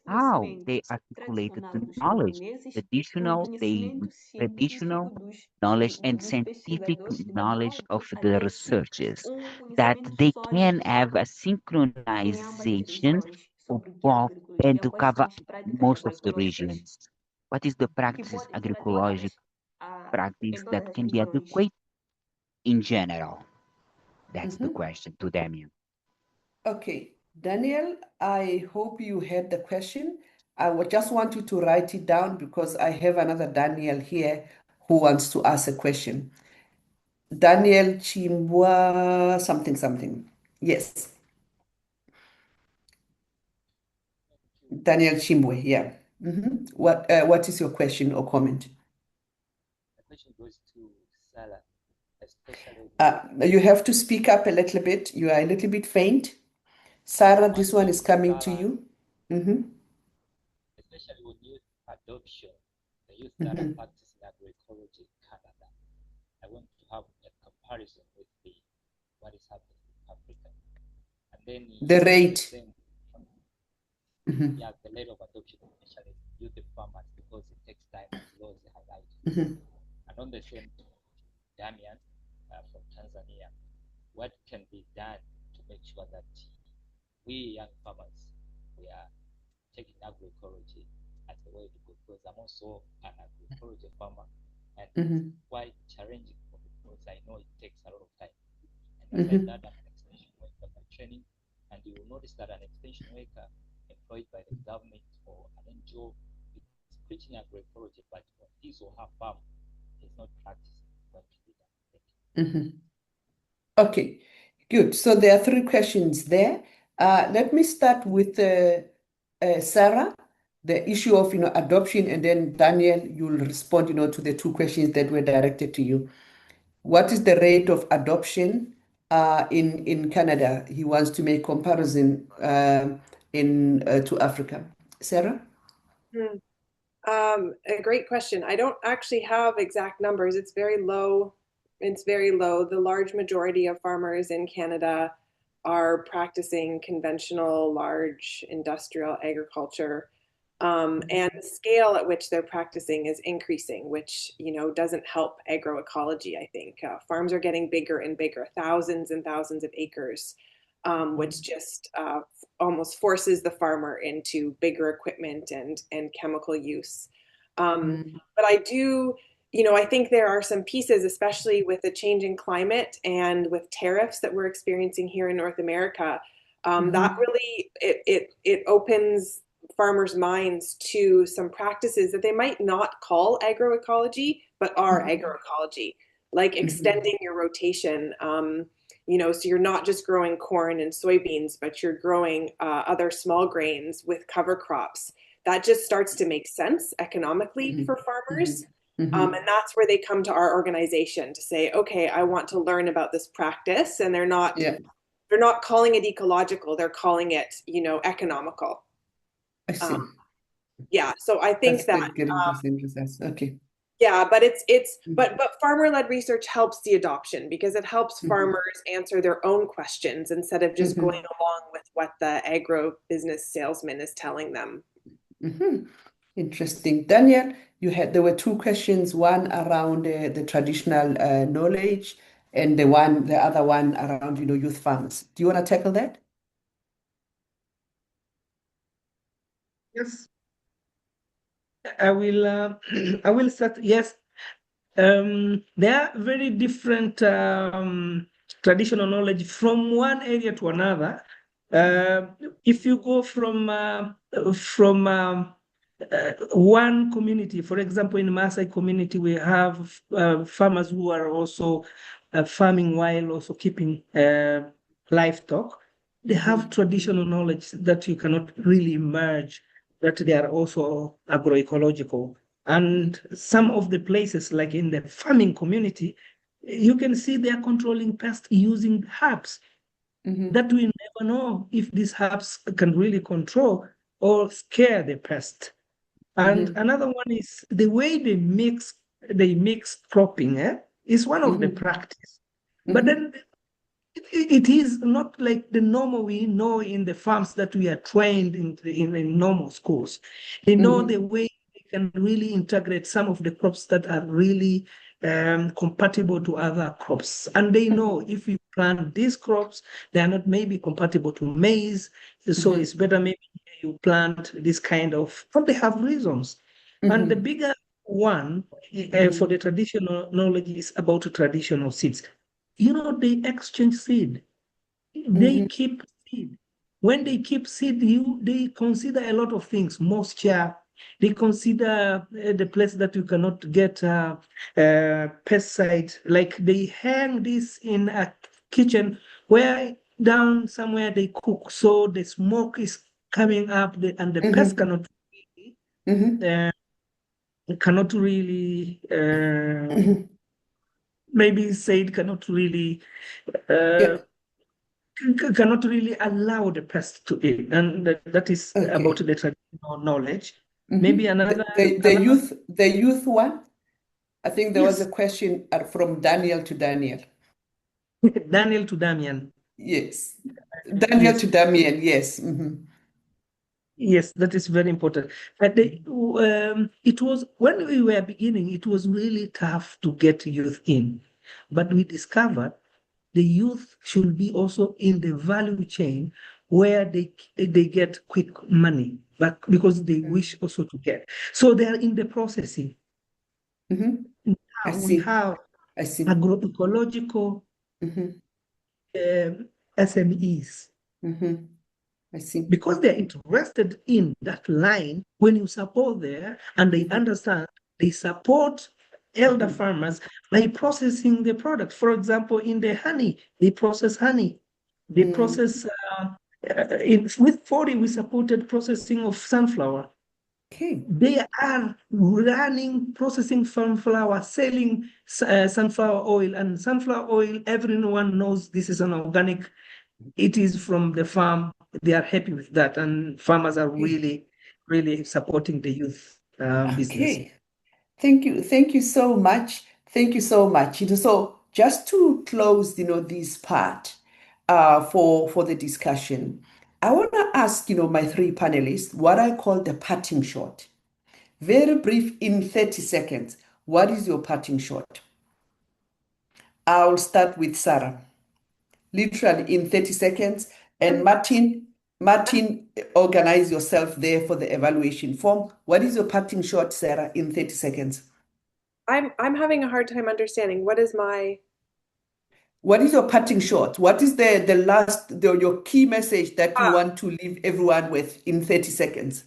how they articulated the knowledge, traditional knowledge and scientific knowledge of the researchers, that they can have a synchronization of both and to cover most of the regions. What is the practice, agroecologic practice that can be adequate in general? That's the question to Damien. Okay, Daniel, I hope you heard the question. I would just want you to write it down because I have another Daniel here who wants to ask a question. Daniel Chimbwa something something. Yes. Daniel Chimbwe, yeah. What is your question or comment? The question goes to Sarah, especially You have to speak up a little bit. You are a little bit faint. Sarah, this one is coming to you. especially with youth adoption, the youth that are practicing agroecology in Canada. I want to have a comparison with what is happening in Africa. And then the rate. Yeah, the rate of adoption, especially youth farmers, because it takes time, as Rose highlighted. And on the same, Damian from Tanzania, what can be done to make sure that we young farmers, we are taking agroecology as the way to go? Because I'm also an agroecology farmer, and it's quite challenging for me because I know it takes a lot of time. And aside that, I'm an extension worker by training, and you will notice that an extension worker employed by the government or an NGO is preaching agroecology, but on his or her farm is not practicing what to be done. Okay, good. So there are three questions there. Let me start with Sarah, the issue of adoption, and then Daniel, you'll respond to the two questions that were directed to you. What is the rate of adoption in Canada? He wants to make comparison to Africa. Sarah? A great question. I don't actually have exact numbers. It's very low. It's very low. The large majority of farmers in Canada are practicing conventional, large industrial agriculture. And the scale at which they're practicing is increasing, which doesn't help agroecology. I think farms are getting bigger and bigger, thousands and thousands of acres, which just almost forces the farmer into bigger equipment and chemical use. But I do, I think there are some pieces, especially with the changing climate and with tariffs that we're experiencing here in North America, that really it opens farmers' minds to some practices that they might not call agroecology, but are agroecology, like extending your rotation. So you're not just growing corn and soybeans, but you're growing other small grains with cover crops. That just starts to make sense economically for farmers. And that's where they come to our organization to say, okay, I want to learn about this practice. And they're not calling it ecological, they're calling it, economical. I see. So I think That's getting those interests. Okay. Yeah, but but farmer-led research helps the adoption because it helps farmers answer their own questions instead of just going along with what the agro-business salesman is telling them. Interesting. Daniel, there were two questions, one around the traditional knowledge and the other one around, youth farms. Do you want to tackle that? Yes. I will start. Yes. There are very different traditional knowledge from one area to another. If you go from one community, for example, in Maasai community, we have farmers who are also farming while also keeping livestock. They have traditional knowledge that you cannot really merge, that they are also agroecological. And some of the places, like in the farming community, you can see they are controlling pests using herbs that we never know if these herbs can really control or scare the pest. And another one is the way they mix cropping is one of the practice. But then it is not like the normal we know in the farms that we are trained in normal schools. They know the way they can really integrate some of the crops that are really compatible to other crops. And they know if you plant these crops, they are not maybe compatible to maize. So it's better maybe you plant this kind of, but they have reasons. And the bigger one for the traditional knowledge is about traditional seeds. They exchange seed. They keep seed. When they keep seed, they consider a lot of things, moisture. They consider the place that you cannot get pesticide. Like they hang this in a kitchen where down somewhere they cook, so the smoke is coming up, and the pest cannot really maybe say it cannot really cannot really allow the pest to eat, and that is about the traditional knowledge. Maybe another The youth one. I think there was a question from Daniel to Daniel. Daniel to Damian. Yes. Daniel to Damian, yes. Yes, that is very important. It was when we were beginning, it was really tough to get youth in, but we discovered the youth should be also in the value chain where they get quick money, but because they wish also to get. So they are in the processing. We have agroecological SMEs. I see. Because they're interested in that line, when you support there and they understand, they support elder farmers by processing the product. For example, in the honey, they process honey. They process, with 40, we supported processing of sunflower. They are running, processing sunflower, selling sunflower oil. And sunflower oil, everyone knows this is an organic. It is from the farm. They are happy with that. And farmers are really, really supporting the youth business. Thank you. Thank you so much. Thank you so much. So just to close, this part for the discussion, I want to ask, my three panelists what I call the parting shot. Very brief in 30 seconds. What is your parting shot? I'll start with Sarah. Literally in 30 seconds. And Martin, organize yourself there for the evaluation form. What is your parting shot, Sarah, in 30 seconds? I'm having a hard time understanding. What is your parting shot? What is your key message that you want to leave everyone with in 30 seconds?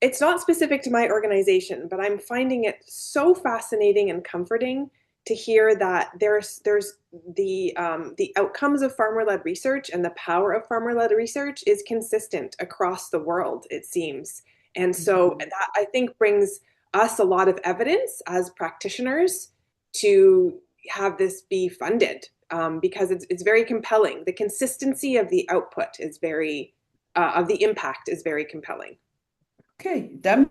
It's not specific to my organization, but I'm finding it so fascinating and comforting to hear that there's the outcomes of farmer-led research and the power of farmer-led research is consistent across the world, it seems. And so that, I think, brings us a lot of evidence as practitioners to have this be funded, because it's very compelling. The consistency of the output is of the impact is very compelling. Okay, Dam,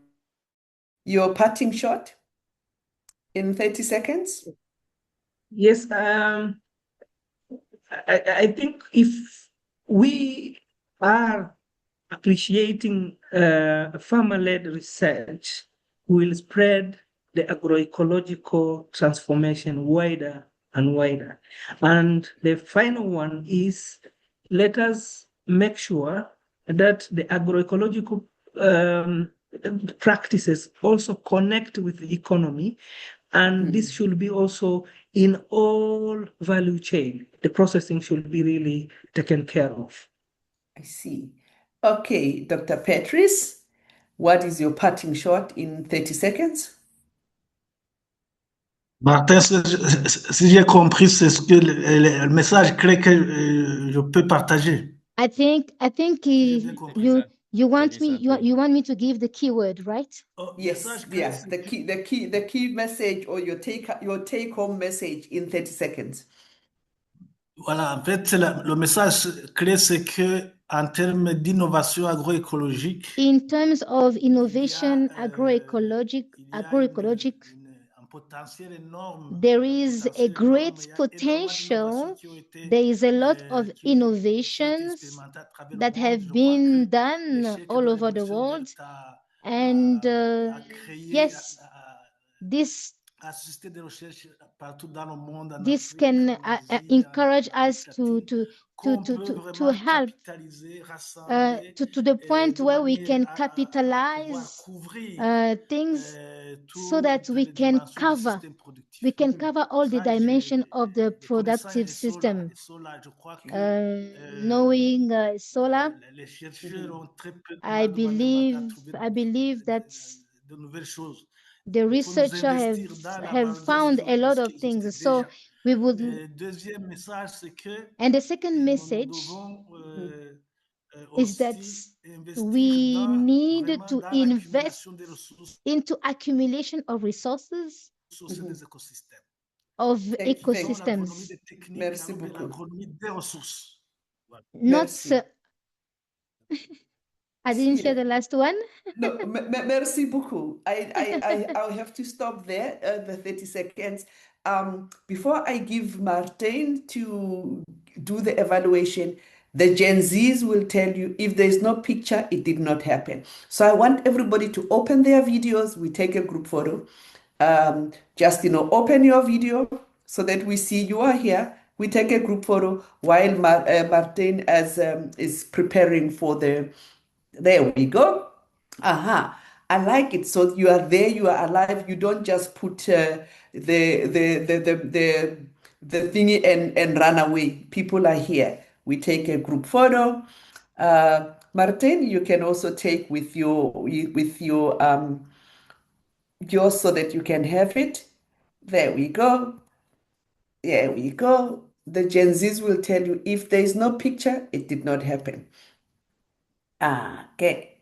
your parting shot in 30 seconds? Yes, I think if we are appreciating farmer-led research, will spread the agroecological transformation wider and wider. And the final one is, let us make sure that the agroecological practices also connect with the economy, and this should be also in all value chain. The processing should be really taken care of. I see. Okay, Dr. Petris, what is your parting shot in 30 seconds? Martin, si j'ai compris, c'est ce que le message clé que je peux partager. I think you want me to give the keyword, right? Yes, yes. The key message or your take home message in 30 seconds. Voilà, en fait, le message clé, c'est que en termes d'innovation agroécologique, in terms of innovation agroecologic, there is a great potential. There is a lot of innovations that have been done all over the world. And yes, this This can encourage us to help to the point where we can capitalize things so that we can cover all the dimension of the productive system. Knowing solar, I believe that the researcher have found a lot of things. So we would. And the second message is that we need to invest into accumulation of resources of ecosystems. Merci beaucoup. Not I didn't share the last one. No, merci beaucoup. I'll have to stop there, the 30 seconds. Before I give Martin to do the evaluation, the Gen Zs will tell you if there's no picture, it did not happen. So I want everybody to open their videos. We take a group photo. Just, open your video so that we see you are here. We take a group photo while Martin is preparing for the. There we go. Aha. I like it. So you are there, you are alive. You don't just put the thingy and run away. People are here. We take a group photo. Martin, you can also take with yours so that you can have it. There we go. There we go. The Gen Zs will tell you if there is no picture, it did not happen. Okay.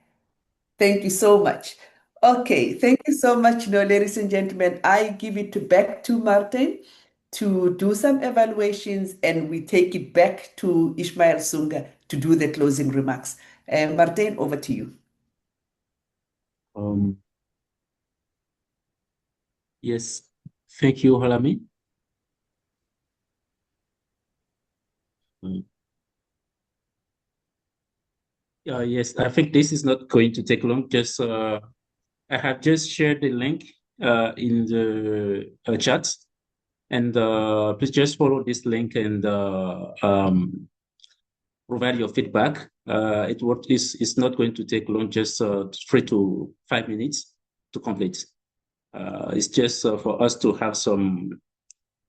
Thank you so much. Okay, thank you so much, ladies and gentlemen. I give it back to Martin to do some evaluations, and we take it back to Ishmael Sunga to do the closing remarks. Martin, over to you. Yes, thank you, Halami. Yes, I think this is not going to take long. Just I have just shared the link in the chat, and please just follow this link and provide your feedback. It's not going to take long, just 3 to 5 minutes to complete. It's just for us to have some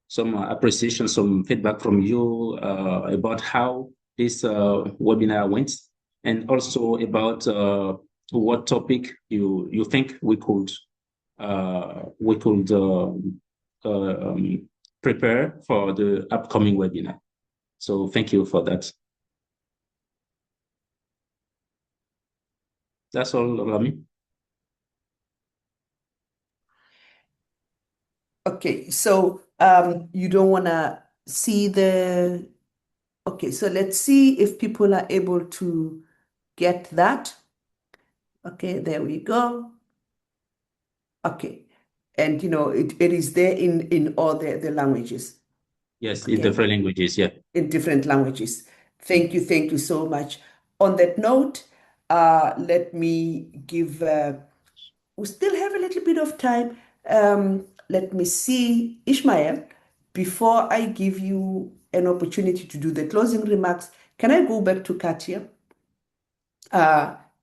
appreciation, some feedback from you about how this webinar went, and also about what topic you think we could prepare for the upcoming webinar. So thank you for that. That's all, Rami. Okay, so you don't want to see the. Okay, so let's see if people are able to get that. Okay, there we go. Okay, and it is there in all the languages. Yes, in different languages, yeah. In different languages. Thank you so much. On that note, let me give. We still have a little bit of time. Let me see, Ishmael. Before I give you an opportunity to do the closing remarks, can I go back to Katia?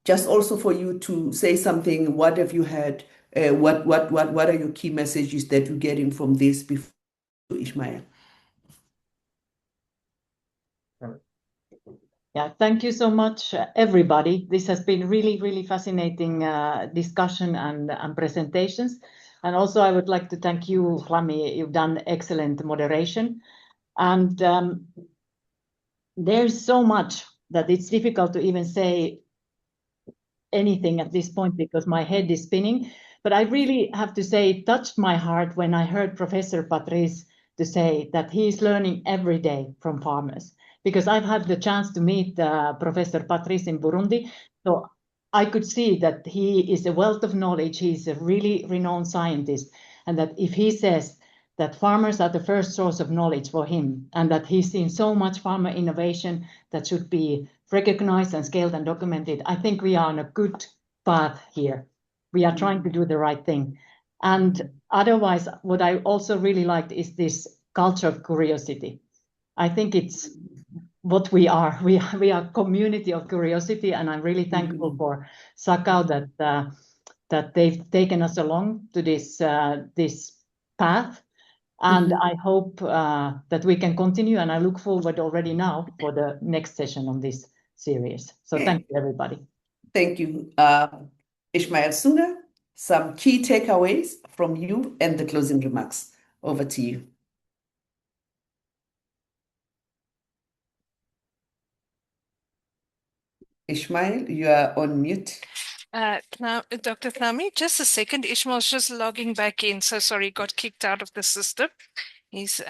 Just also for you to say something. What have you heard? What are your key messages that you're getting from this before Ishmael? Yeah, thank you so much, everybody. This has been really, really fascinating discussion and presentations. And also, I would like to thank you, Flami. You've done excellent moderation. And there's so much that it's difficult to even say anything at this point because my head is spinning. But I really have to say it touched my heart when I heard Professor Patrice to say that he's learning every day from farmers. Because I've had the chance to meet Professor Patrice in Burundi. So I could see that he is a wealth of knowledge. He's a really renowned scientist. And that if he says that farmers are the first source of knowledge for him, and that he's seen so much farmer innovation that should be recognized and scaled and documented, I think we are on a good path here. We are trying to do the right thing. And otherwise, what I also really liked is this culture of curiosity. I think it's what we are. We are a community of curiosity, and I'm really thankful for Sakao that they've taken us along to this path. And I hope that we can continue, and I look forward already now for the next session on this series. So thank you, everybody. Thank you. Ishmael Sunga, some key takeaways from you and the closing remarks. Over to you. Ishmael, you are on mute. Dr. Thami, just a second. Ishmael's just logging back in. So sorry, got kicked out of the system. He's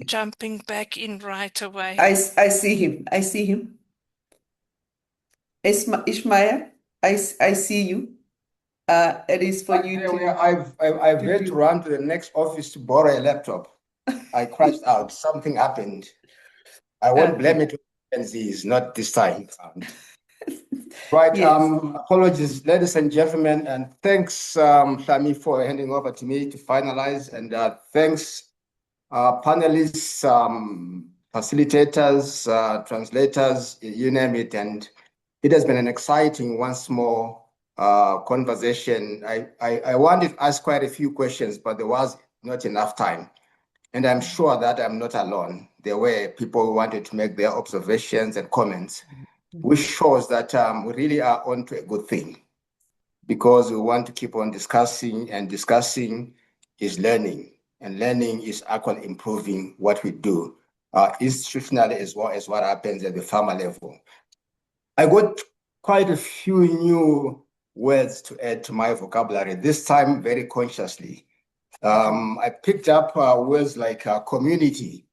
jumping back in right away. I see him. I see him. Ishmael, I see you. It is for you to. I've had to run to the next office to borrow a laptop. I crashed out. Something happened. I won't blame it on Competencies, not this time. Right. Apologies, ladies and gentlemen, and thanks, Thami, for handing over to me to finalize. And thanks, panelists, facilitators, translators, you name it. And it has been an exciting, once more, conversation. I wanted to ask quite a few questions, but there was not enough time. And I'm sure that I'm not alone. There were people who wanted to make their observations and comments, which shows that we really are onto a good thing, because we want to keep on discussing, and discussing is learning, and learning is actually improving what we do institutionally, as well as what happens at the farmer level. I got quite a few new words to add to my vocabulary, this time very consciously. I picked up words like community.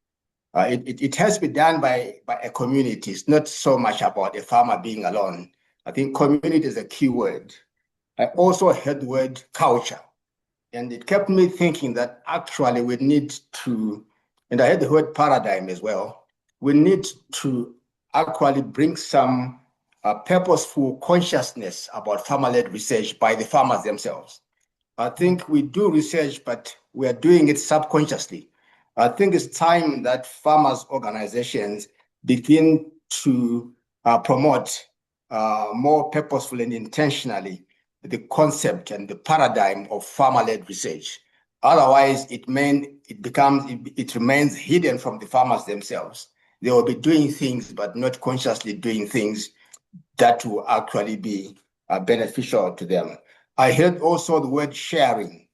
It has to be done by a community. It's not so much about a farmer being alone. I think community is a key word. I also heard the word culture, and it kept me thinking that actually we need to, and I heard the word paradigm as well. We need to actually bring some purposeful consciousness about farmer-led research by the farmers themselves. I think we do research, but we are doing it subconsciously. I think it's time that farmers' organizations begin to promote more purposefully and intentionally the concept and the paradigm of farmer-led research. Otherwise, it remains hidden from the farmers themselves. They will be doing things, but not consciously doing things that will actually be beneficial to them. I heard also the word sharing.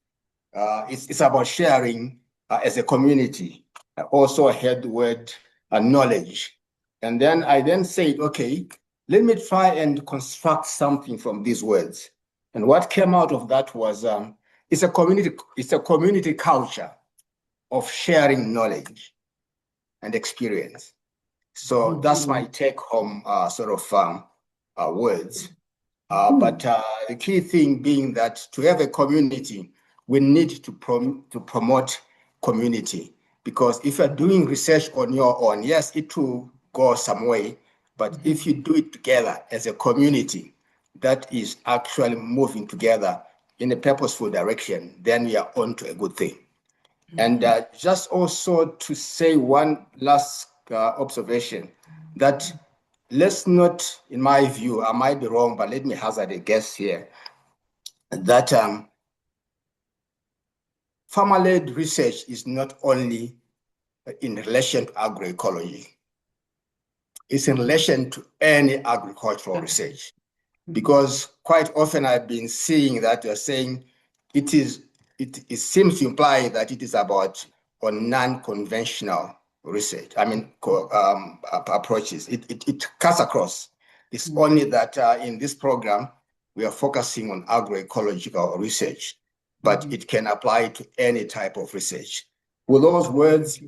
It's about sharing as a community. I also heard the word knowledge. And then I said, okay, let me try and construct something from these words. And what came out of that was it's a community culture of sharing knowledge and experience. So that's my take home words. But the key thing being that to have a community, we need to promote community, because if you're doing research on your own, yes, it will go some way, but if you do it together as a community that is actually moving together in a purposeful direction, then we are on to a good thing. And just also to say one last observation, that let's not, in my view, I might be wrong, but let me hazard a guess here, that farmer-led research is not only in relation to agroecology, it's in relation to any agricultural research. Because quite often I've been seeing that you're saying it seems to imply that it is about non-conventional research, approaches. It cuts across. It's only that in this program, we are focusing on agroecological research, but it can apply to any type of research. With those words,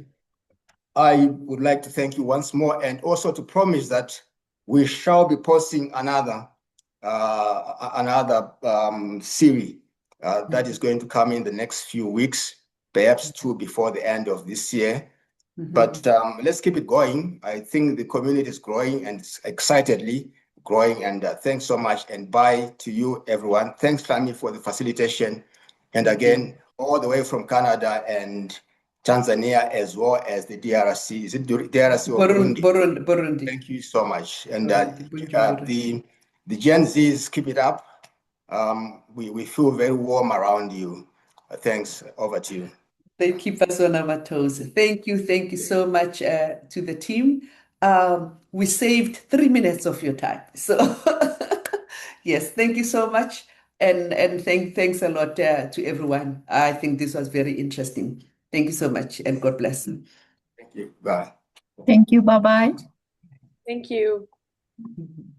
I would like to thank you once more, and also to promise that we shall be posting another series that is going to come in the next few weeks, perhaps 2 before the end of this year. But let's keep it going. I think the community is growing, and it's excitedly growing. And thanks so much. And bye to you, everyone. Thanks, Thami, for the facilitation. And again, all the way from Canada and Tanzania, as well as the DRC. Is it DRC or Burundi? Burundi. Thank you so much. And Burundi. the Gen Zs, keep it up. We feel very warm around you. Thanks. Over to you. They keep us on our toes. Thank you so much to the team. We saved 3 minutes of your time. So yes, thank you so much. And thanks a lot to everyone. I think this was very interesting. Thank you so much and God bless. Thank you. Bye. Thank you. Bye-bye. Thank you. Mhm.